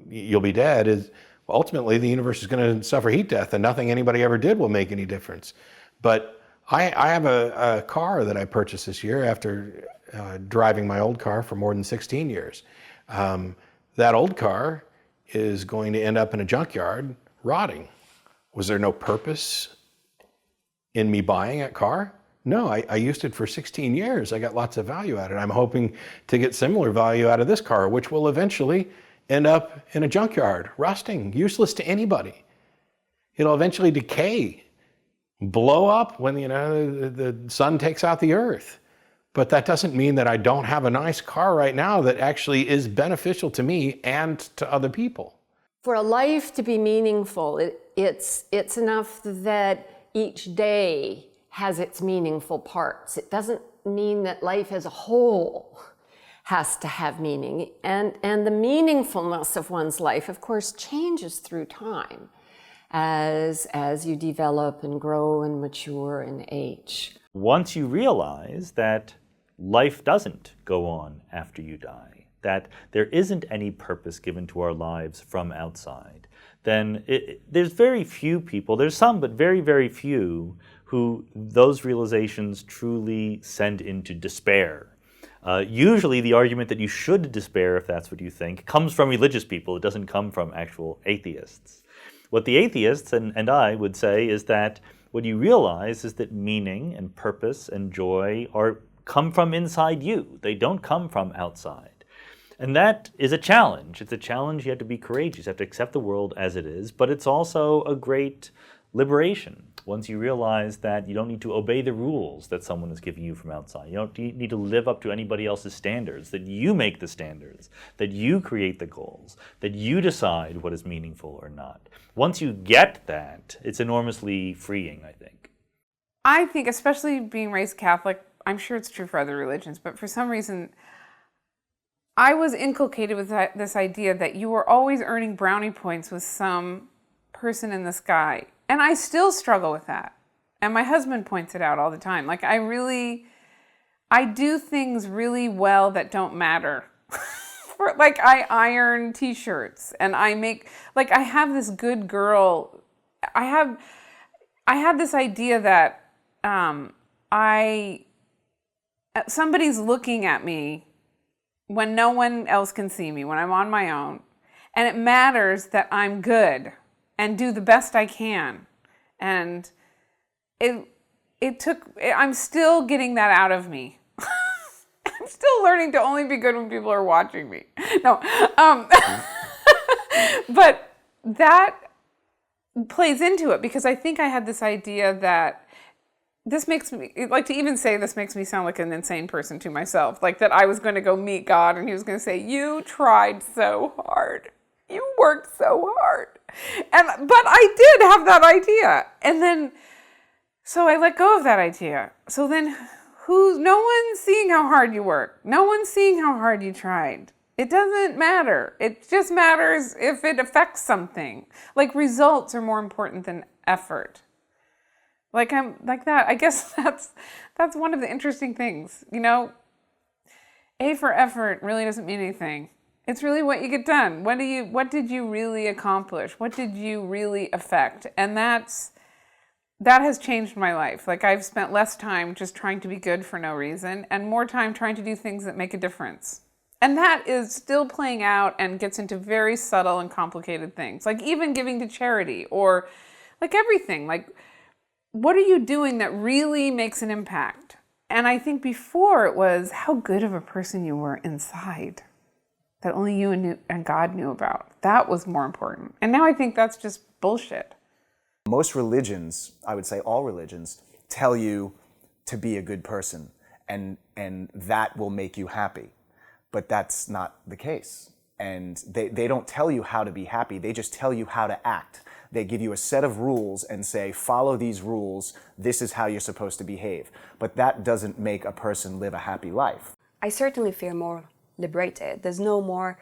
you'll be dead is ultimately the universe is going to suffer heat death and nothing anybody ever did will make any difference. But I have a car that I purchased this year after driving my old car for more than 16 years. That old car is going to end up in a junkyard rotting. Was there no purpose in me buying that car? No, I used it for 16 years. I got lots of value out of it. I'm hoping to get similar value out of this car, which will eventually end up in a junkyard, rusting, useless to anybody. It'll eventually decay, blow up when the sun takes out the earth. But that doesn't mean that I don't have a nice car right now that actually is beneficial to me and to other people. For a life to be meaningful, it's enough that each day has its meaningful parts. It doesn't mean that life as a whole has to have meaning. And the meaningfulness of one's life, of course, changes through time as you develop and grow and mature and age. Once you realize that life doesn't go on after you die, that there isn't any purpose given to our lives from outside, then there's very few people, there's some, but very, very few, who those realizations truly send into despair. Usually the argument that you should despair, if that's what you think, comes from religious people. It doesn't come from actual atheists. What the atheists and I would say is that what you realize is that meaning and purpose and joy come from inside you. They don't come from outside. And that is a challenge. It's a challenge. You have to be courageous. You have to accept the world as it is, but it's also a great liberation once you realize that you don't need to obey the rules that someone is giving you from outside. You don't need to live up to anybody else's standards, that you make the standards, that you create the goals, that you decide what is meaningful or not. Once you get that, it's enormously freeing, I think. I think, especially being raised Catholic, I'm sure it's true for other religions, but for some reason, I was inculcated with this idea that you were always earning brownie points with some person in the sky. And I still struggle with that. And my husband points it out all the time. Like, I do things really well that don't matter. Like, I iron t-shirts and I have this good girl. I have this idea that somebody's looking at me when no one else can see me, when I'm on my own. And it matters that I'm good and do the best I can. And I'm still getting that out of me. I'm still learning to only be good when people are watching me. No, but that plays into it because I think I had this idea that this makes me, like to even say this makes me sound like an insane person to myself, like that I was going to go meet God and he was going to say, you tried so hard. You worked so hard. But I did have that idea. And then, so I let go of that idea. So then no one's seeing how hard you worked. No one's seeing how hard you tried. It doesn't matter. It just matters if it affects something. Like results are more important than effort. Like I'm like that. I guess that's one of the interesting things. A for effort really doesn't mean anything. It's really what you get done. What did you really accomplish? What did you really affect? And that has changed my life. Like I've spent less time just trying to be good for no reason and more time trying to do things that make a difference. And that is still playing out and gets into very subtle and complicated things, like even giving to charity or like everything. Like, what are you doing that really makes an impact? And I think before it was how good of a person you were inside that only you and God knew about. That was more important. And now I think that's just bullshit. Most religions, I would say all religions, tell you to be a good person and that will make you happy. But that's not the case. And they don't tell you how to be happy, they just tell you how to act. They give you a set of rules and say, follow these rules, this is how you're supposed to behave. But that doesn't make a person live a happy life. I certainly feel more liberated. There's no more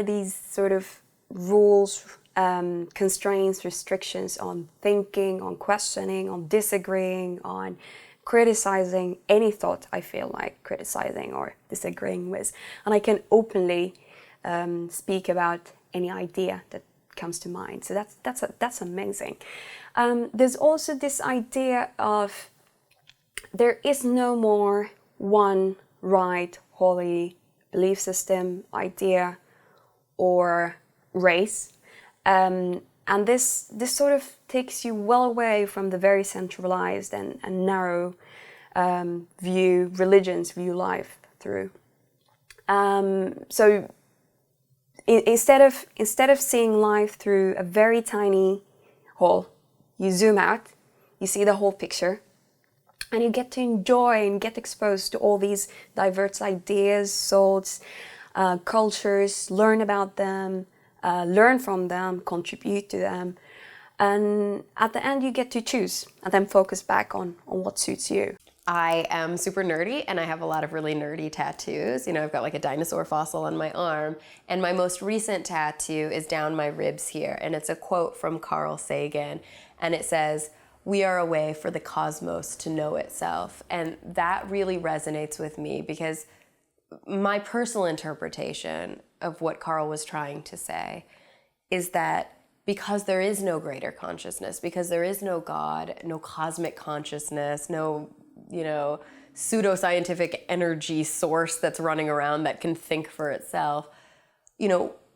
these sort of rules, constraints, restrictions on thinking, on questioning, on disagreeing, on criticizing any thought I feel like criticizing or disagreeing with. And I can openly speak about any idea that comes to mind. So that's amazing. There's also this idea of there is no more one right, holy belief system, idea, or race. And this sort of takes you well away from the very centralized and narrow view religions view life through. So instead of seeing life through a very tiny hole, you zoom out, you see the whole picture, and you get to enjoy and get exposed to all these diverse ideas, thoughts, cultures, learn about them, learn from them, contribute to them. And at the end, you get to choose and then focus back on what suits you. I am super nerdy and I have a lot of really nerdy tattoos. You know, I've got like a dinosaur fossil on my arm, and my most recent tattoo is down my ribs here, and it's a quote from Carl Sagan, and it says, "We are a way for the cosmos to know itself." And that really resonates with me because my personal interpretation of what Carl was trying to say is that because there is no greater consciousness, because there is no God, no cosmic consciousness, no, pseudoscientific energy source that's running around that can think for itself,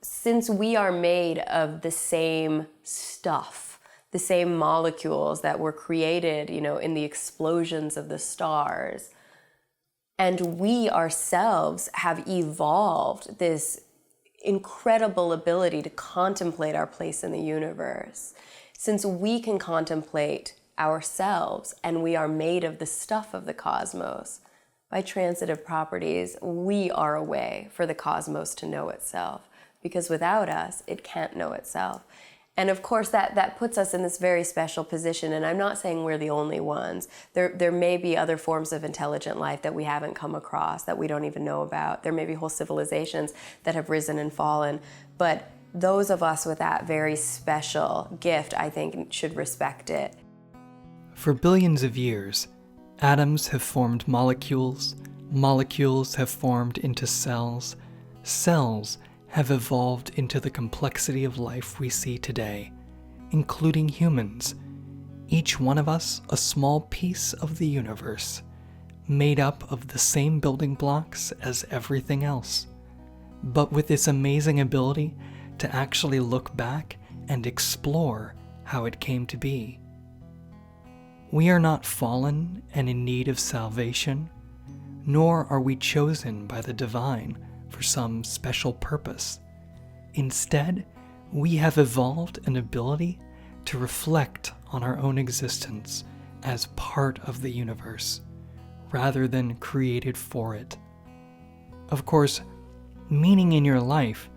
since we are made of the same stuff, the same molecules that were created, in the explosions of the stars, and we ourselves have evolved this incredible ability to contemplate our place in the universe. Since we can contemplate ourselves and we are made of the stuff of the cosmos, by transitive properties, we are a way for the cosmos to know itself, because without us, it can't know itself. And of course, that puts us in this very special position, and I'm not saying we're the only ones. There may be other forms of intelligent life that we haven't come across, that we don't even know about. There may be whole civilizations that have risen and fallen, but those of us with that very special gift, I think, should respect it. For billions of years, atoms have formed molecules, molecules have formed into cells, cells have evolved into the complexity of life we see today, including humans, each one of us a small piece of the universe, made up of the same building blocks as everything else, but with this amazing ability to actually look back and explore how it came to be. We are not fallen and in need of salvation, nor are we chosen by the divine for some special purpose. Instead, we have evolved an ability to reflect on our own existence as part of the universe, rather than created for it. Of course, meaning in your life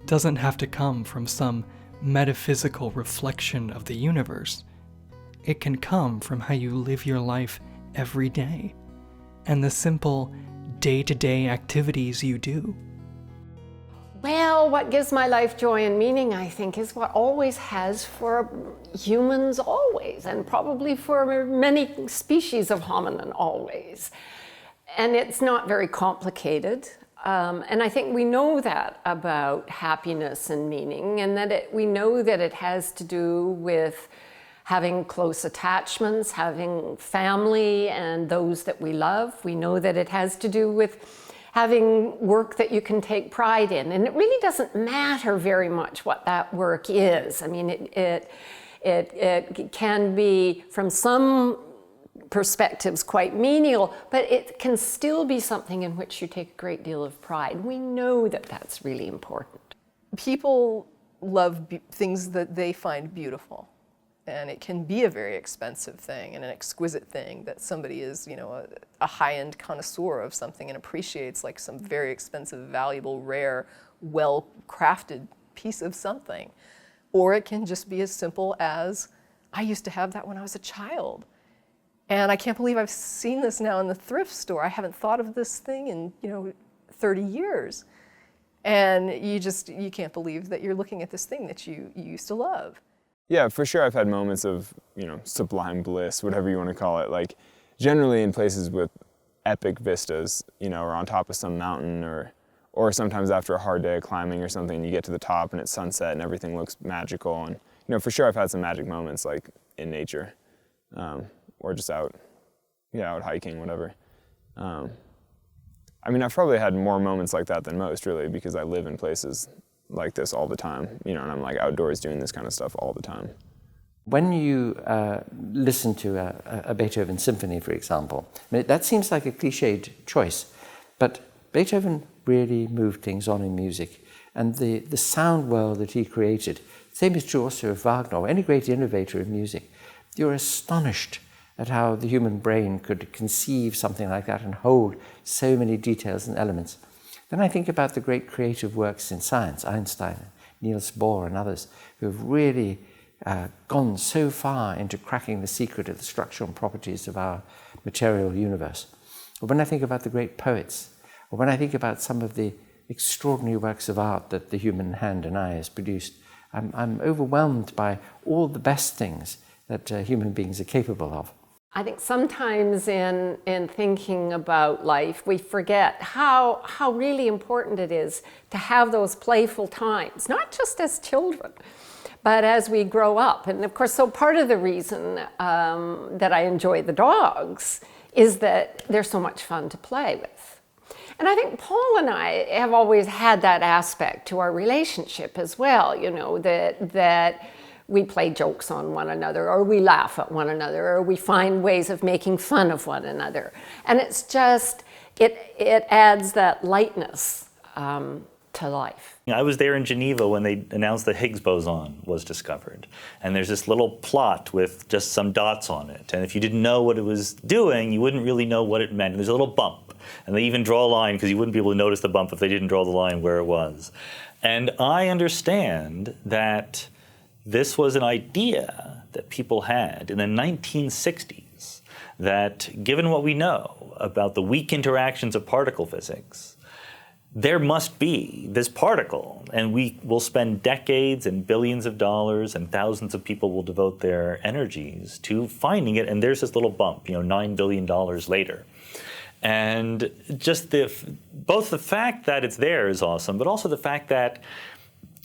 doesn't have to come from some metaphysical reflection of the universe. It can come from how you live your life every day, and the simple day-to-day activities you do. Well, what gives my life joy and meaning, I think, is what always has for humans always, and probably for many species of hominin always. And it's not very complicated. And I think we know that about happiness and meaning, and that we know that it has to do with having close attachments, having family and those that we love. We know that it has to do with having work that you can take pride in. And it really doesn't matter very much what that work is. I mean, it can be, from some perspectives, quite menial, but it can still be something in which you take a great deal of pride. We know that that's really important. People love things that they find beautiful. And it can be a very expensive thing and an exquisite thing that somebody is, you know, a high-end connoisseur of something and appreciates, like some very expensive, valuable, rare, well-crafted piece of something. Or it can just be as simple as, I used to have that when I was a child. And I can't believe I've seen this now in the thrift store. I haven't thought of this thing in, you know, 30 years. And you can't believe that you're looking at this thing that you used to love. Yeah, for sure I've had moments of, you know, sublime bliss, whatever you want to call it. Like, generally in places with epic vistas, you know, or on top of some mountain, or sometimes after a hard day of climbing or something, you get to the top and it's sunset and everything looks magical. And, you know, for sure I've had some magic moments, like, in nature, or just out hiking, whatever. I mean, I've probably had more moments like that than most, really, because I live in places like this all the time, you know, and I'm like outdoors doing this kind of stuff all the time. When you listen to a Beethoven symphony, for example, I mean, that seems like a cliched choice, but Beethoven really moved things on in music, and the sound world that he created, same is true also of Wagner, or any great innovator of music. You're astonished at how the human brain could conceive something like that and hold so many details and elements. Then I think about the great creative works in science, Einstein, Niels Bohr and others, who have really gone so far into cracking the secret of the structural properties of our material universe. Or when I think about the great poets, or when I think about some of the extraordinary works of art that the human hand and eye has produced, I'm overwhelmed by all the best things that human beings are capable of. I think sometimes in thinking about life, we forget how really important it is to have those playful times, not just as children, but as we grow up. And of course, so part of the reason that I enjoy the dogs is that they're so much fun to play with. And I think Paul and I have always had that aspect to our relationship as well, you know, that we play jokes on one another, or we laugh at one another, or we find ways of making fun of one another. And it's just, it adds that lightness to life. I was there in Geneva when they announced the Higgs boson was discovered. And there's this little plot with just some dots on it. And if you didn't know what it was doing, you wouldn't really know what it meant. And there's a little bump. And they even draw a line, because you wouldn't be able to notice the bump if they didn't draw the line where it was. And I understand that this was an idea that people had in the 1960s, that given what we know about the weak interactions of particle physics, there must be this particle, and we will spend decades and billions of dollars, and thousands of people will devote their energies to finding it, and there's this little bump, you know, $9 billion later. And just both the fact that it's there is awesome, but also the fact that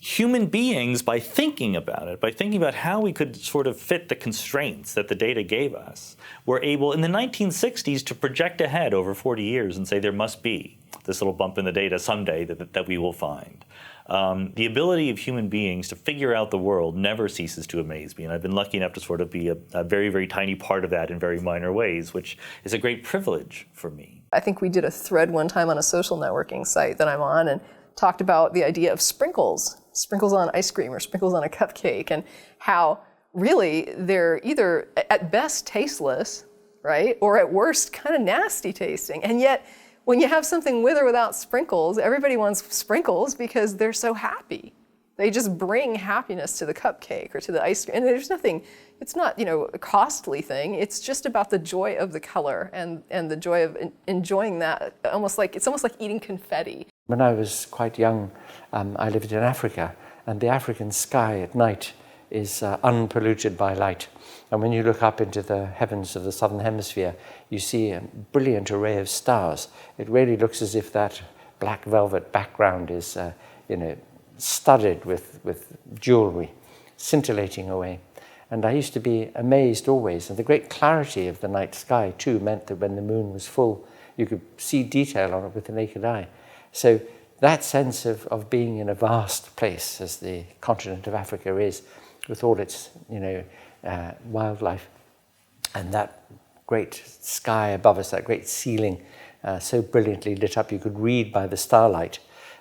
human beings, by thinking about it, by thinking about how we could sort of fit the constraints that the data gave us, were able in the 1960s to project ahead over 40 years and say there must be this little bump in the data someday that we will find. The ability of human beings to figure out the world never ceases to amaze me, and I've been lucky enough to sort of be a very, very tiny part of that in very minor ways, which is a great privilege for me. I think we did a thread one time on a social networking site that I'm on and talked about the idea of sprinkles on ice cream or sprinkles on a cupcake, and how really they're either at best tasteless, right, or at worst kind of nasty tasting. And yet when you have something with or without sprinkles, everybody wants sprinkles because they're so happy. They just bring happiness to the cupcake or to the ice cream. And there's nothing, it's not, you know, a costly thing. It's just about the joy of the color and the joy of enjoying that. It's almost like eating confetti. When I was quite young, I lived in Africa, and the African sky at night is unpolluted by light. And when you look up into the heavens of the southern hemisphere, you see a brilliant array of stars. It really looks as if that black velvet background is, studded with jewelry, scintillating away. And I used to be amazed always. And the great clarity of the night sky, too, meant that when the moon was full, You could see detail on it with the naked eye. So that sense of being in a vast place, as the continent of Africa is, with all its wildlife, and that great sky above us, that great ceiling, so brilliantly lit up you could read by the starlight,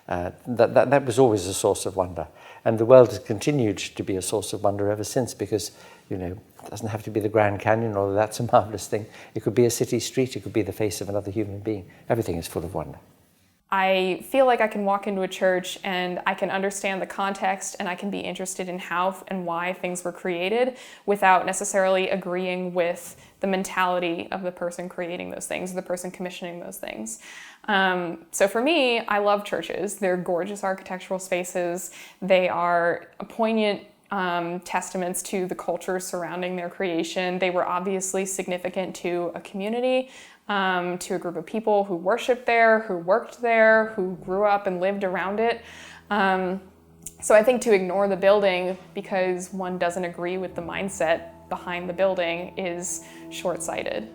that was always a source of wonder. And the world has continued to be a source of wonder ever since, because it doesn't have to be the Grand Canyon, although that's a marvelous thing. It could be a city street, it could be the face of another human being. Everything is full of wonder. I feel like I can walk into a church and I can understand the context and I can be interested in how and why things were created without necessarily agreeing with the mentality of the person creating those things, the person commissioning those things. So for me, I love churches. They're gorgeous architectural spaces. They are poignant testaments to the culture surrounding their creation. They were obviously significant to a community, to a group of people who worshiped there, who worked there, who grew up and lived around it. So I think to ignore the building because one doesn't agree with the mindset behind the building is short-sighted.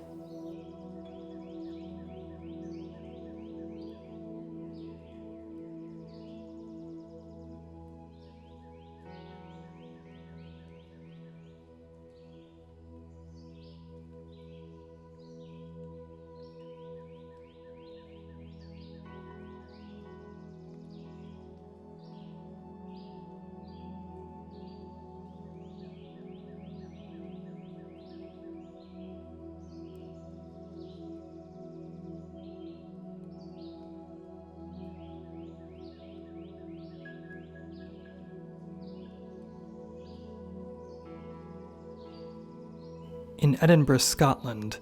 In Edinburgh, Scotland,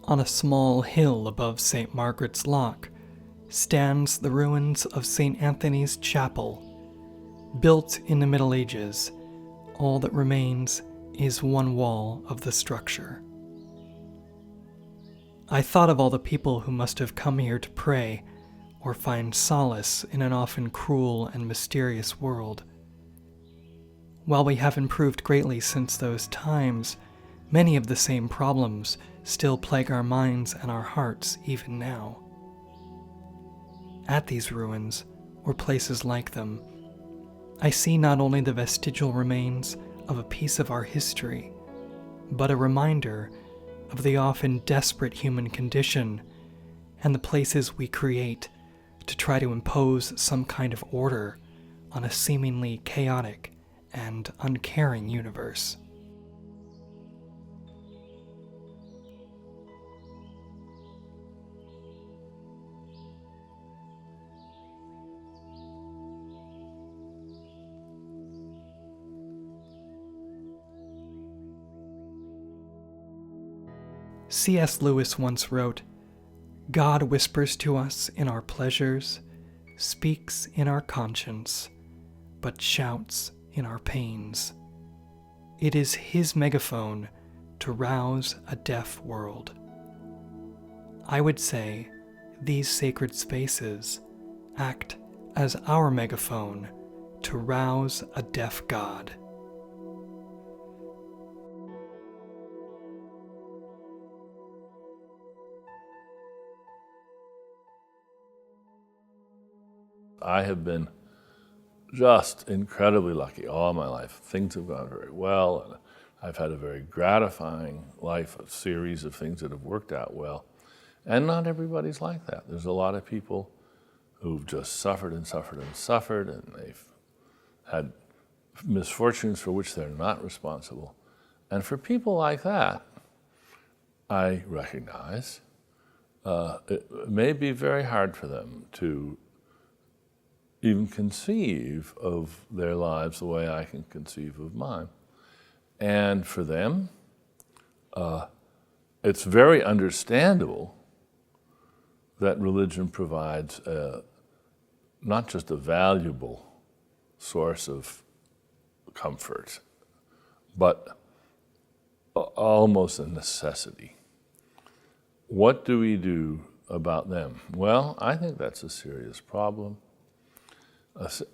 on a small hill above St. Margaret's Loch, stands the ruins of St. Anthony's Chapel. Built in the Middle Ages, all that remains is one wall of the structure. I thought of all the people who must have come here to pray or find solace in an often cruel and mysterious world. While we have improved greatly since those times, many of the same problems still plague our minds and our hearts even now. At these ruins, or places like them, I see not only the vestigial remains of a piece of our history, but a reminder of the often desperate human condition and the places we create to try to impose some kind of order on a seemingly chaotic and uncaring universe. C.S. Lewis once wrote, "God whispers to us in our pleasures, speaks in our conscience, but shouts in our pains. It is his megaphone to rouse a deaf world." I would say these sacred spaces act as our megaphone to rouse a deaf God. I have been just incredibly lucky all my life. Things have gone very well, and I've had a very gratifying life, a series of things that have worked out well. And not everybody's like that. There's a lot of people who've just suffered and suffered and suffered, and they've had misfortunes for which they're not responsible. And for people like that, I recognize it may be very hard for them to even conceive of their lives the way I can conceive of mine. And for them, it's very understandable that religion provides not just a valuable source of comfort, but almost a necessity. What do we do about them? Well, I think that's a serious problem.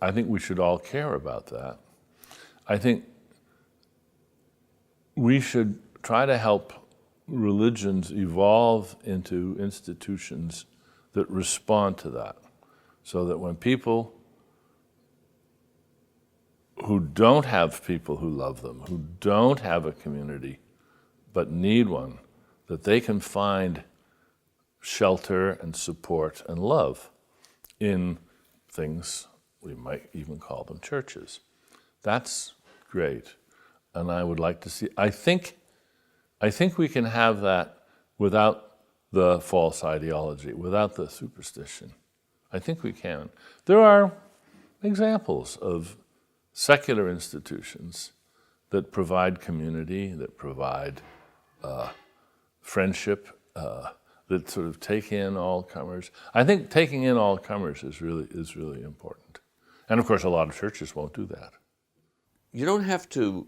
I think we should all care about that. I think we should try to help religions evolve into institutions that respond to that. So that when people who don't have people who love them, who don't have a community, but need one, that they can find shelter and support and love in things, we might even call them churches. That's great. And I would like to see, I think we can have that without the false ideology, without the superstition. I think we can. There are examples of secular institutions that provide community, that provide friendship, that sort of take in all comers. I think taking in all comers is really important. And of course, a lot of churches won't do that. You don't have to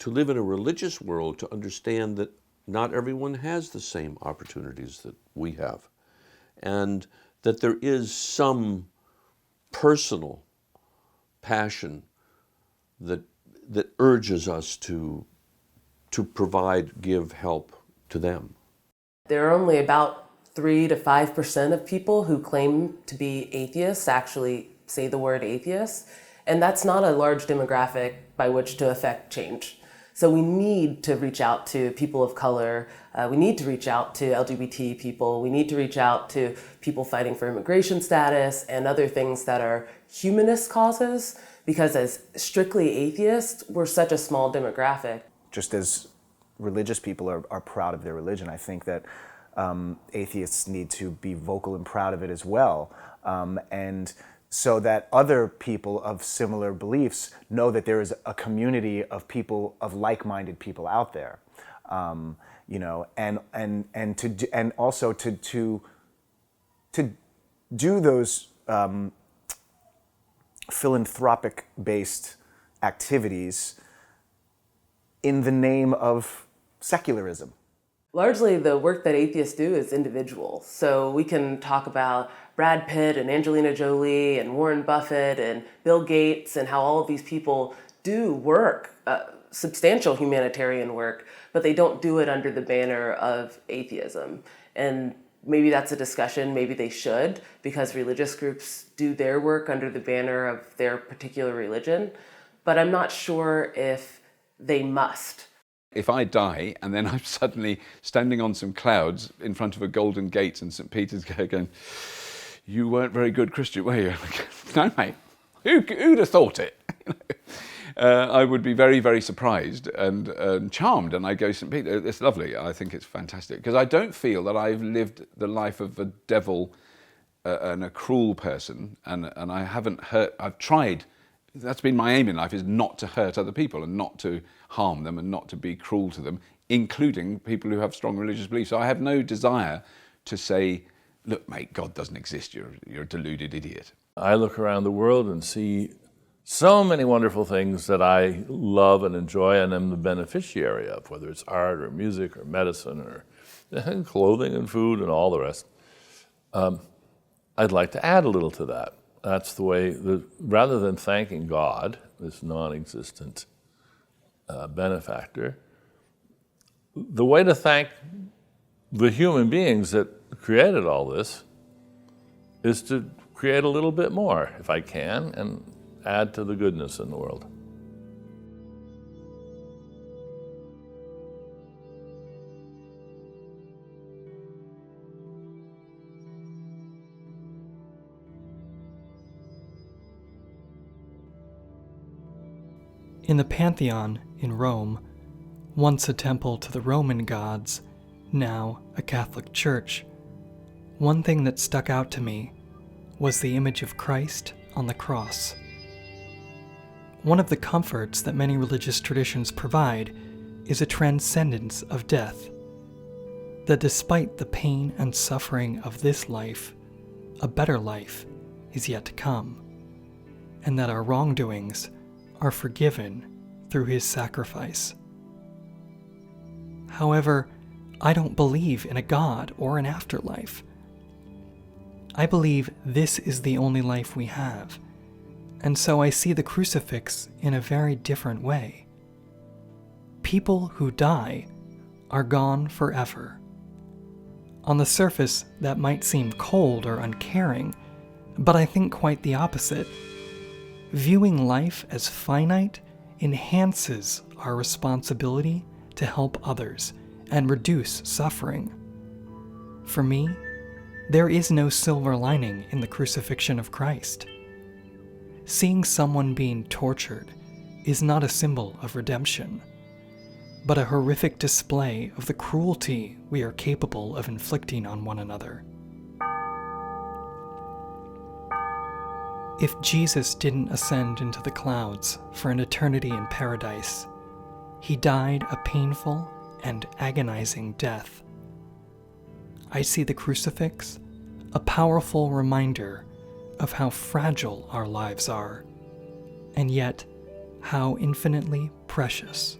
live in a religious world to understand that not everyone has the same opportunities that we have, and that there is some personal passion that urges us to provide, give help to them. There are only about 3 to 5% of people who claim to be atheists actually say the word atheist, and that's not a large demographic by which to affect change. So we need to reach out to people of color, we need to reach out to LGBT people, we need to reach out to people fighting for immigration status and other things that are humanist causes, because as strictly atheists, we're such a small demographic. Just as religious people are proud of their religion, I think that atheists need to be vocal and proud of it as well. And so that other people of similar beliefs know that there is a community of people, of like-minded people out there, you know, and also to do those philanthropic-based activities in the name of secularism. Largely, the work that atheists do is individual. So we can talk about Brad Pitt and Angelina Jolie and Warren Buffett and Bill Gates and how all of these people do work, substantial humanitarian work, but they don't do it under the banner of atheism. And maybe that's a discussion, maybe they should, because religious groups do their work under the banner of their particular religion, but I'm not sure if they must. If I die and then I'm suddenly standing on some clouds in front of a golden gate in St. Peter's going, you weren't very good Christian, were you? No, mate. Who'd have thought it? I would be very, very surprised and charmed. And I go, St. Peter, it's lovely. I think it's fantastic. Because I don't feel that I've lived the life of a devil and a cruel person. And I haven't hurt, I've tried. That's been my aim in life, is not to hurt other people and not to harm them and not to be cruel to them, including people who have strong religious beliefs. So I have no desire to say, look, mate, God doesn't exist. You're a deluded idiot. I look around the world and see so many wonderful things that I love and enjoy and am the beneficiary of, whether it's art or music or medicine or clothing and food and all the rest. I'd like to add a little to that. That's the way, rather than thanking God, this non-existent benefactor, the way to thank the human beings that created all this is to create a little bit more, if I can, and add to the goodness in the world. In the Pantheon in Rome, once a temple to the Roman gods, now a Catholic church, one thing that stuck out to me was the image of Christ on the cross. One of the comforts that many religious traditions provide is a transcendence of death, that despite the pain and suffering of this life, a better life is yet to come, and that our wrongdoings are forgiven through his sacrifice. However, I don't believe in a God or an afterlife. I believe this is the only life we have, and so I see the crucifix in a very different way. People who die are gone forever. On the surface, that might seem cold or uncaring, but I think quite the opposite. Viewing life as finite enhances our responsibility to help others and reduce suffering. For me, there is no silver lining in the crucifixion of Christ. Seeing someone being tortured is not a symbol of redemption, but a horrific display of the cruelty we are capable of inflicting on one another. If Jesus didn't ascend into the clouds for an eternity in paradise, he died a painful and agonizing death. I see the crucifix, a powerful reminder of how fragile our lives are, and yet how infinitely precious.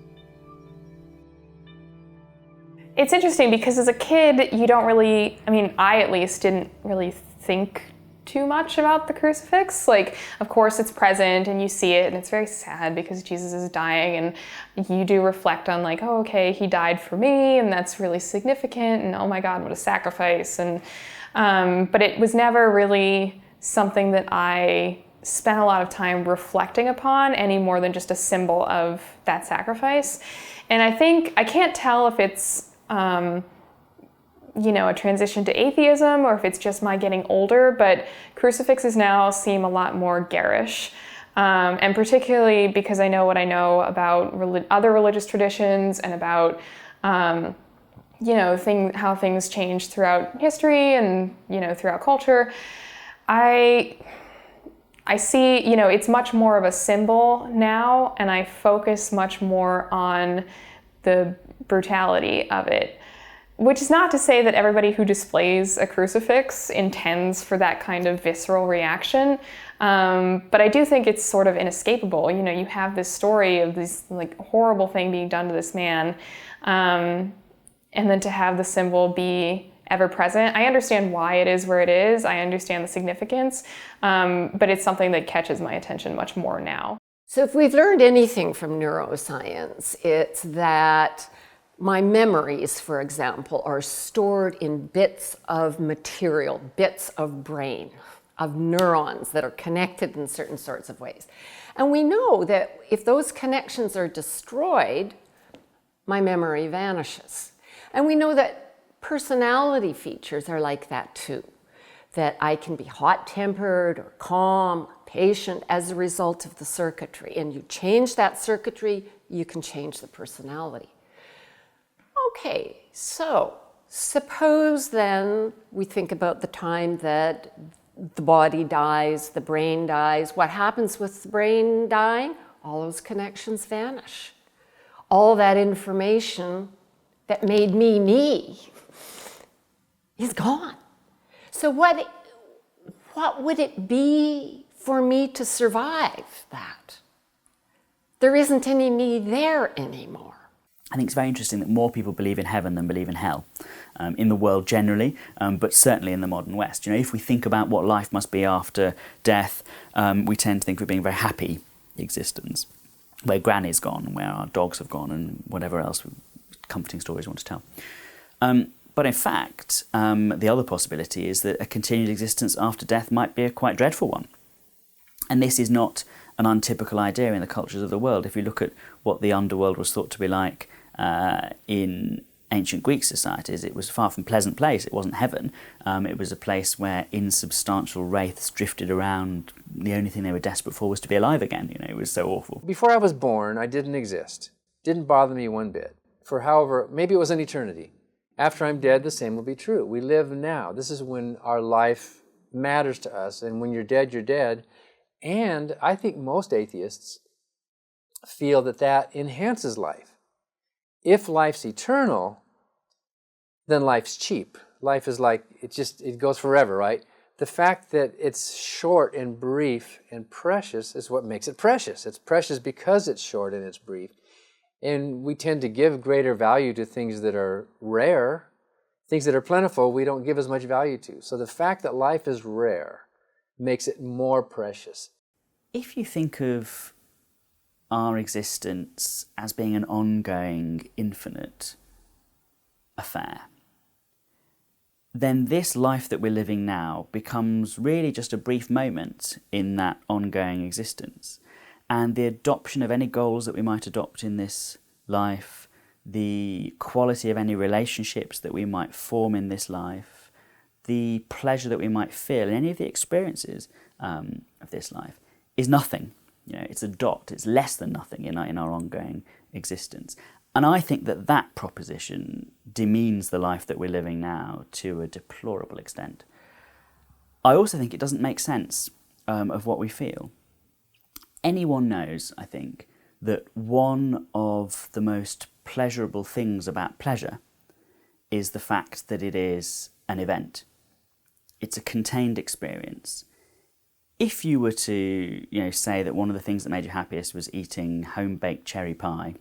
It's interesting because as a kid, you don't really, I at least didn't really think too much about the crucifix. Like, of course it's present and you see it and it's very sad because Jesus is dying, and you do reflect on like, oh, okay, he died for me and that's really significant, and oh my God, what a sacrifice. And but it was never really something that I spent a lot of time reflecting upon any more than just a symbol of that sacrifice. And I think, I can't tell if it's a transition to atheism or if it's just my getting older, but crucifixes now seem a lot more garish. And particularly because I know what I know about other religious traditions and about, how things change throughout history and, throughout culture. I see, it's much more of a symbol now, and I focus much more on the brutality of it. Which is not to say that everybody who displays a crucifix intends for that kind of visceral reaction, but I do think it's sort of inescapable. You have this story of this like horrible thing being done to this man, and then to have the symbol be ever present. I understand why it is where it is. I understand the significance, but it's something that catches my attention much more now. So if we've learned anything from neuroscience, it's that my memories, for example, are stored in bits of material, bits of brain, of neurons that are connected in certain sorts of ways. And we know that if those connections are destroyed, my memory vanishes. And we know that personality features are like that too, that I can be hot-tempered or calm, or patient as a result of the circuitry. And you change that circuitry, you can change the personality. Okay, so suppose then we think about the time that the body dies, the brain dies. What happens with the brain dying? All those connections vanish. All that information that made me is gone. So what would it be for me to survive that? There isn't any me there anymore. I think it's very interesting that more people believe in heaven than believe in hell in the world generally, but certainly in the modern West. If we think about what life must be after death, we tend to think of it being a very happy existence, where Granny's gone, and where our dogs have gone, and whatever else comforting stories we want to tell. But in fact, the other possibility is that a continued existence after death might be a quite dreadful one. And this is not an untypical idea in the cultures of the world. If you look at what the underworld was thought to be like in ancient Greek societies, it was a far from pleasant place. It wasn't heaven. It was a place where insubstantial wraiths drifted around. The only thing they were desperate for was to be alive again. It was so awful. Before I was born, I didn't exist. Didn't bother me one bit. For however, maybe it was an eternity. After I'm dead, the same will be true. We live now. This is when our life matters to us, and when you're dead, you're dead. And I think most atheists feel that that enhances life. If life's eternal, then life's cheap. Life is like, it goes forever, right? The fact that it's short and brief and precious is what makes it precious. It's precious because it's short and it's brief. And we tend to give greater value to things that are rare. Things that are plentiful, we don't give as much value to. So the fact that life is rare makes it more precious. If you think of our existence as being an ongoing, infinite affair, then this life that we're living now becomes really just a brief moment in that ongoing existence. And the adoption of any goals that we might adopt in this life, the quality of any relationships that we might form in this life, the pleasure that we might feel in any of the experiences of this life is nothing. You know, it's a dot, it's less than nothing in our ongoing existence. And I think that that proposition demeans the life that we're living now to a deplorable extent. I also think it doesn't make sense of what we feel. Anyone knows, I think, that one of the most pleasurable things about pleasure is the fact that it is an event. It's a contained experience. If you were to, say that one of the things that made you happiest was eating home-baked cherry pie,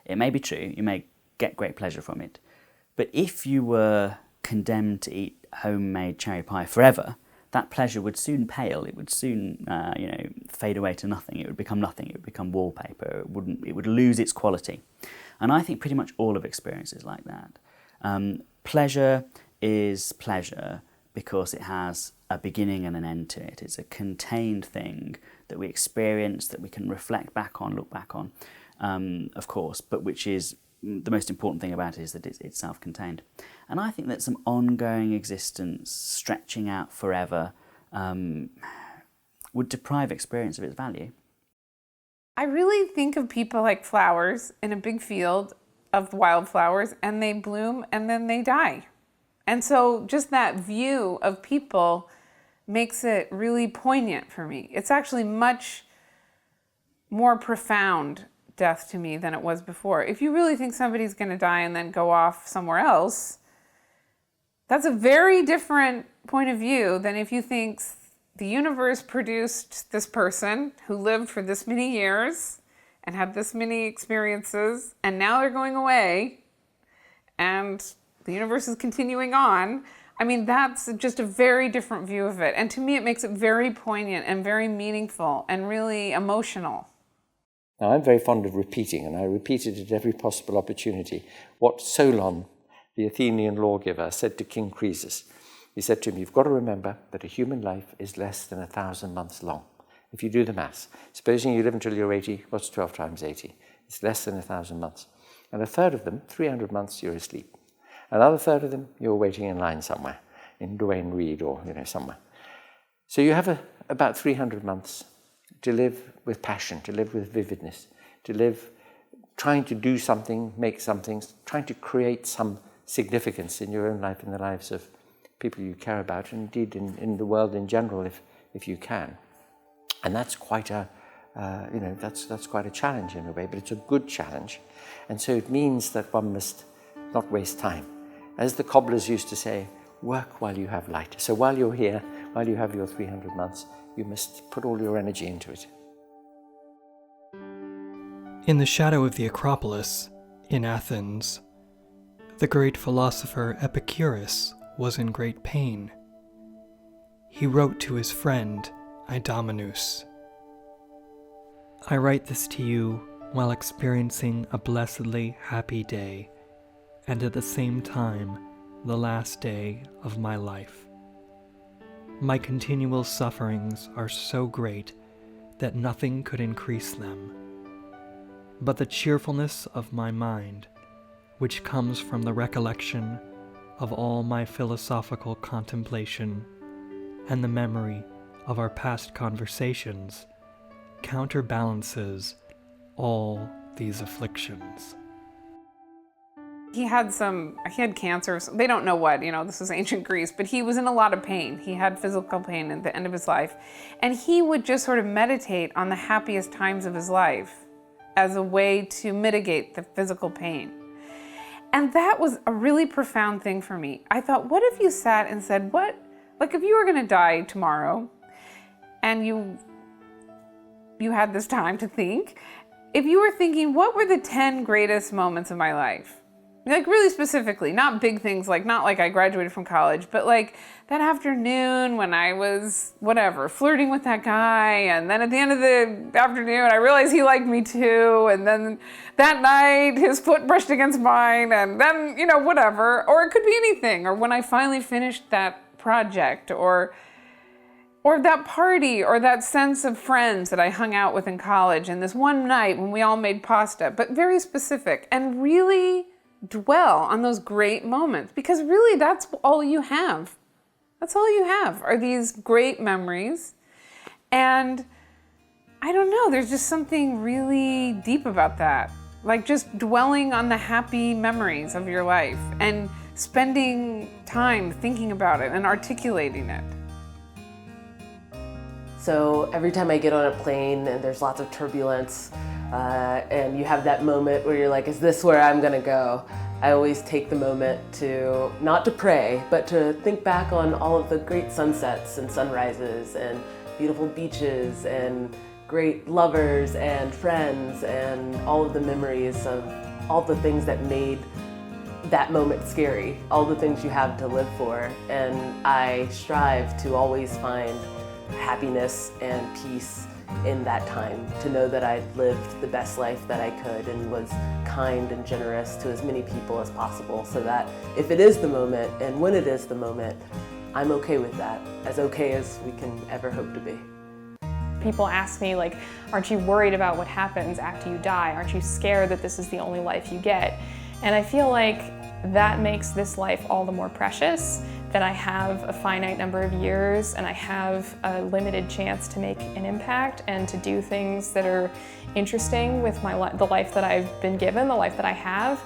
it may be true, you may get great pleasure from it, but if you were condemned to eat homemade cherry pie forever, that pleasure would soon pale, it would soon fade away to nothing, it would become nothing, it would become wallpaper, it would lose its quality. And I think pretty much all of experience is like that. Pleasure is pleasure because it has a beginning and an end to it. It's a contained thing that we experience, that we can reflect back on, look back on, of course, but which is the most important thing about it is that it's self-contained. And I think that some ongoing existence, stretching out forever, would deprive experience of its value. I really think of people like flowers in a big field of wildflowers, and they bloom and then they die. And so just that view of people makes it really poignant for me. It's actually much more profound death to me than it was before. If you really think somebody's going to die and then go off somewhere else, that's a very different point of view than if you think the universe produced this person who lived for this many years and had this many experiences, and now they're going away and the universe is continuing on. I mean, that's just a very different view of it. And to me, it makes it very poignant and very meaningful and really emotional. Now, I'm very fond of repeating, and I repeated at every possible opportunity, what Solon, the Athenian lawgiver, said to King Croesus. He said to him, you've got to remember that a human life is less than 1,000 months long. If you do the maths, supposing you live until you're 80, what's 12 times 80? It's less than 1,000 months. And a third of them, 300 months, you're asleep. Another third of them, you're waiting in line somewhere, in Duane Reade or somewhere. So you have about 300 months to live with passion, to live with vividness, to live trying to do something, make something, trying to create some significance in your own life, in the lives of people you care about, and indeed in the world in general, if you can. And that's quite a, that's quite a challenge in a way, but it's a good challenge. And so it means that one must not waste time. As the cobblers used to say, work while you have light. So while you're here, while you have your 300 months, you must put all your energy into it. In the shadow of the Acropolis, in Athens, the great philosopher Epicurus was in great pain. He wrote to his friend Idomeneus, I write this to you while experiencing a blessedly happy day, and at the same time the last day of my life. My continual sufferings are so great that nothing could increase them. But the cheerfulness of my mind, which comes from the recollection of all my philosophical contemplation and the memory of our past conversations, counterbalances all these afflictions. He had cancer. They don't know what, this is ancient Greece, but he was in a lot of pain. He had physical pain at the end of his life. And he would just sort of meditate on the happiest times of his life as a way to mitigate the physical pain. And that was a really profound thing for me. I thought, what if you sat and said, if you were going to die tomorrow and you had this time to think, if you were thinking, what were the 10 greatest moments of my life? Like really specifically, not big things, like not like I graduated from college, but like that afternoon when I was, whatever, flirting with that guy, and then at the end of the afternoon I realized he liked me too, and then that night his foot brushed against mine, and then, you know, whatever. Or it could be anything, or when I finally finished that project, or that party, or that sense of friends that I hung out with in college, and this one night when we all made pasta, but very specific, and really dwell on those great moments, because really that's all you have. That's all you have are these great memories. And I don't know, there's just something really deep about that. Like just dwelling on the happy memories of your life and spending time thinking about it and articulating it. So every time I get on a plane and there's lots of turbulence and you have that moment where you're like, is this where I'm gonna go? I always take the moment to, not to pray, but to think back on all of the great sunsets and sunrises and beautiful beaches and great lovers and friends and all of the memories of all the things that made that moment scary, all the things you have to live for. And I strive to always find happiness and peace in that time, to know that I lived the best life that I could and was kind and generous to as many people as possible, so that if it is the moment and when it is the moment, I'm okay with that, as okay as we can ever hope to be. People ask me, like, aren't you worried about what happens after you die? Aren't you scared that this is the only life you get? And I feel like that makes this life all the more precious, that I have a finite number of years and I have a limited chance to make an impact and to do things that are interesting with the life that I've been given, the life that I have.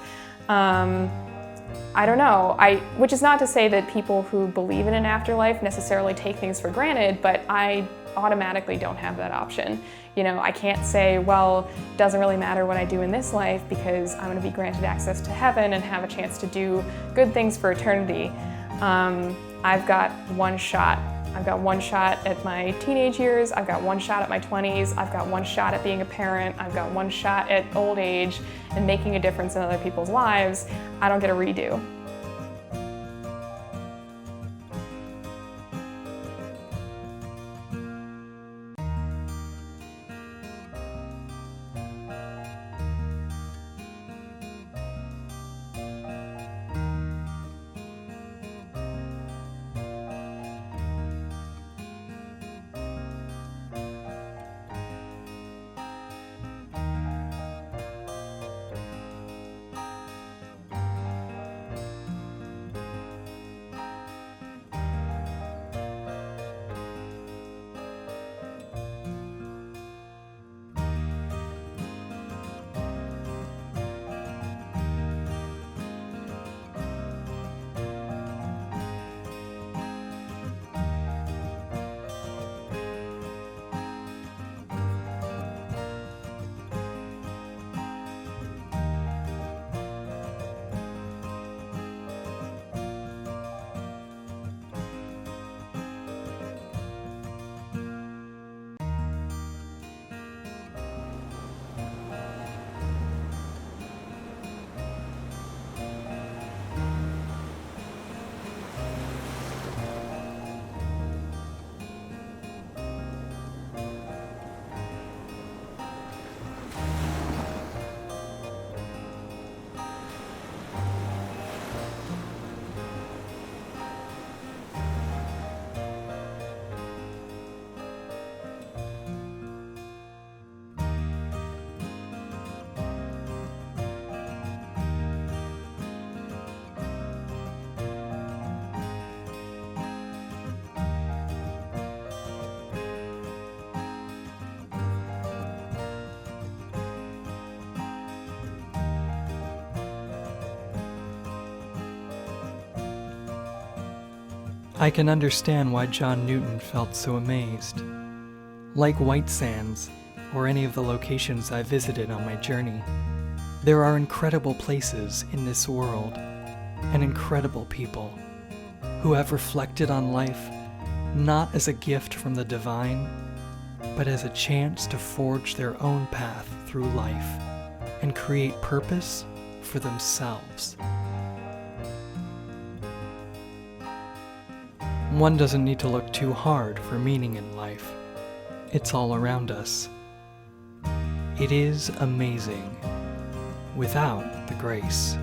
I don't know, which is not to say that people who believe in an afterlife necessarily take things for granted, but I automatically don't have that option. You know, I can't say, well, it doesn't really matter what I do in this life because I'm going to be granted access to heaven and have a chance to do good things for eternity. I've got one shot. I've got one shot at my teenage years, I've got one shot at my 20s, I've got one shot at being a parent, I've got one shot at old age and making a difference in other people's lives. I don't get a redo. I can understand why John Newton felt so amazed. Like White Sands, or any of the locations I visited on my journey, there are incredible places in this world, and incredible people, who have reflected on life not as a gift from the divine, but as a chance to forge their own path through life and create purpose for themselves. One doesn't need to look too hard for meaning in life. It's all around us. It is amazing without the grace.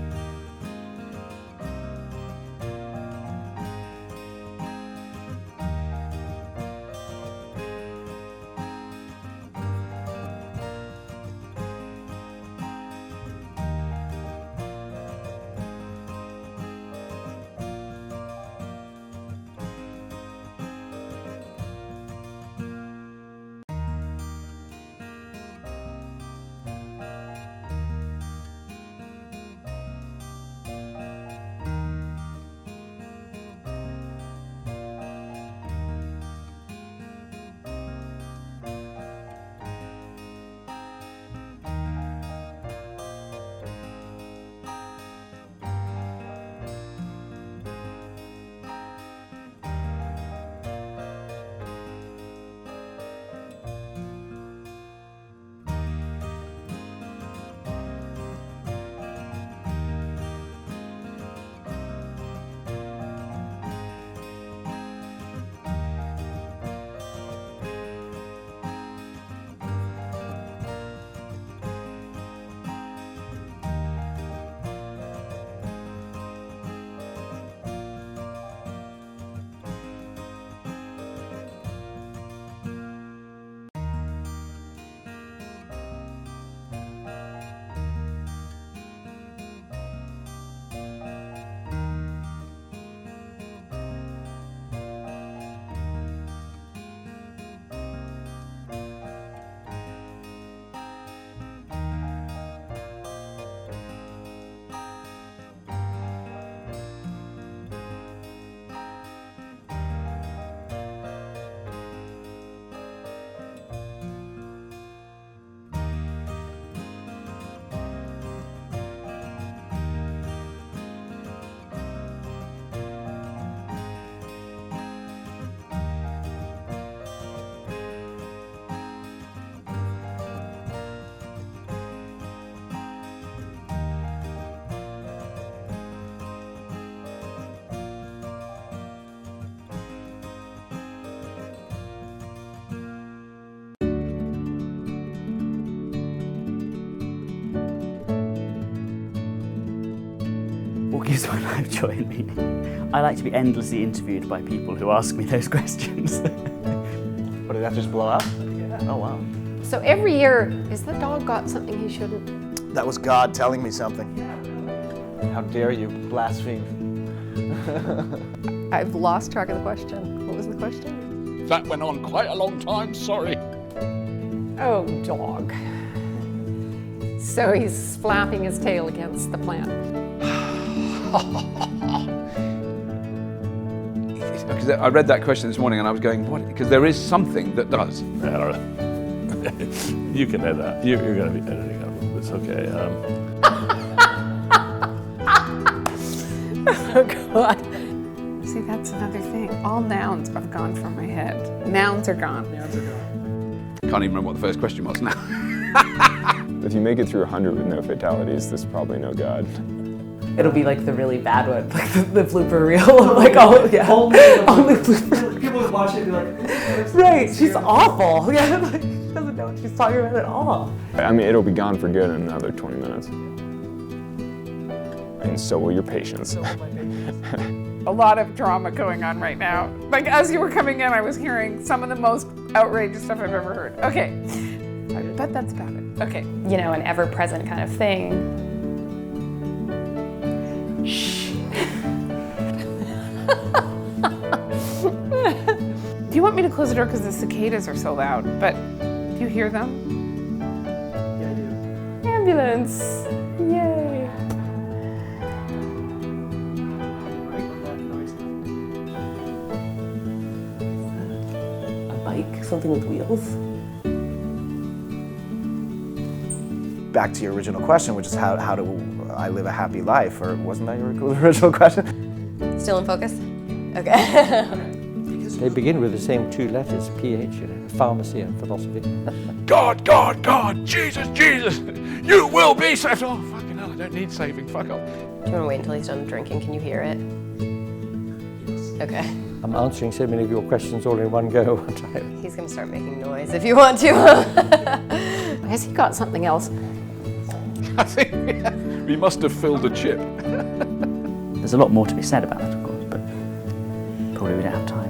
What gives my life joy and meaning? I like to be endlessly interviewed by people who ask me those questions. What, did that just blow up? Yeah. Oh, wow. So every year, is the dog got something he shouldn't? That was God telling me something. How dare you blaspheme? I've lost track of the question. What was the question? That went on quite a long time, sorry. Oh, dog. So he's flapping his tail against the plant. Because I read that question this morning and I was going, what? Because there is something that does. You can edit. You're going to be editing out. It's okay. Oh, God. See, that's another thing. All nouns have gone from my head. Nouns are gone. Nouns are gone. Can't even remember what the first question was now. If you make it through 100 with no fatalities, there's probably no God. It'll be like the really bad one, like the blooper reel. Like, oh, yeah. Only blooper. People would watch it and be like, right, she's awful. Yeah, like, she doesn't know what she's talking about at all. I mean, it'll be gone for good in another 20 minutes. And so will your patience. A lot of drama going on right now. Like, as you were coming in, I was hearing some of the most outrageous stuff I've ever heard. Okay, I bet that's about it. Okay. You know, an ever-present kind of thing. Shh. Do you want me to close the door because the cicadas are so loud? But do you hear them? Yeah, I do. Ambulance. Yay. A bike, something with wheels. Back to your original question, which is how do I live a happy life? Or wasn't that your original question? Still in focus? Okay. They begin with the same two letters, PH, you know, pharmacy and philosophy. God, God, God, Jesus, Jesus, you will be saved. Oh, fucking hell. I don't need saving, fuck off. Do you want to wait until he's done drinking? Can you hear it? Okay. I'm answering so many of your questions all in one go. He's going to start making noise if you want to. Has he got something else? I think we must have filled a chip. There's a lot more to be said about it, of course, but probably we don't have time.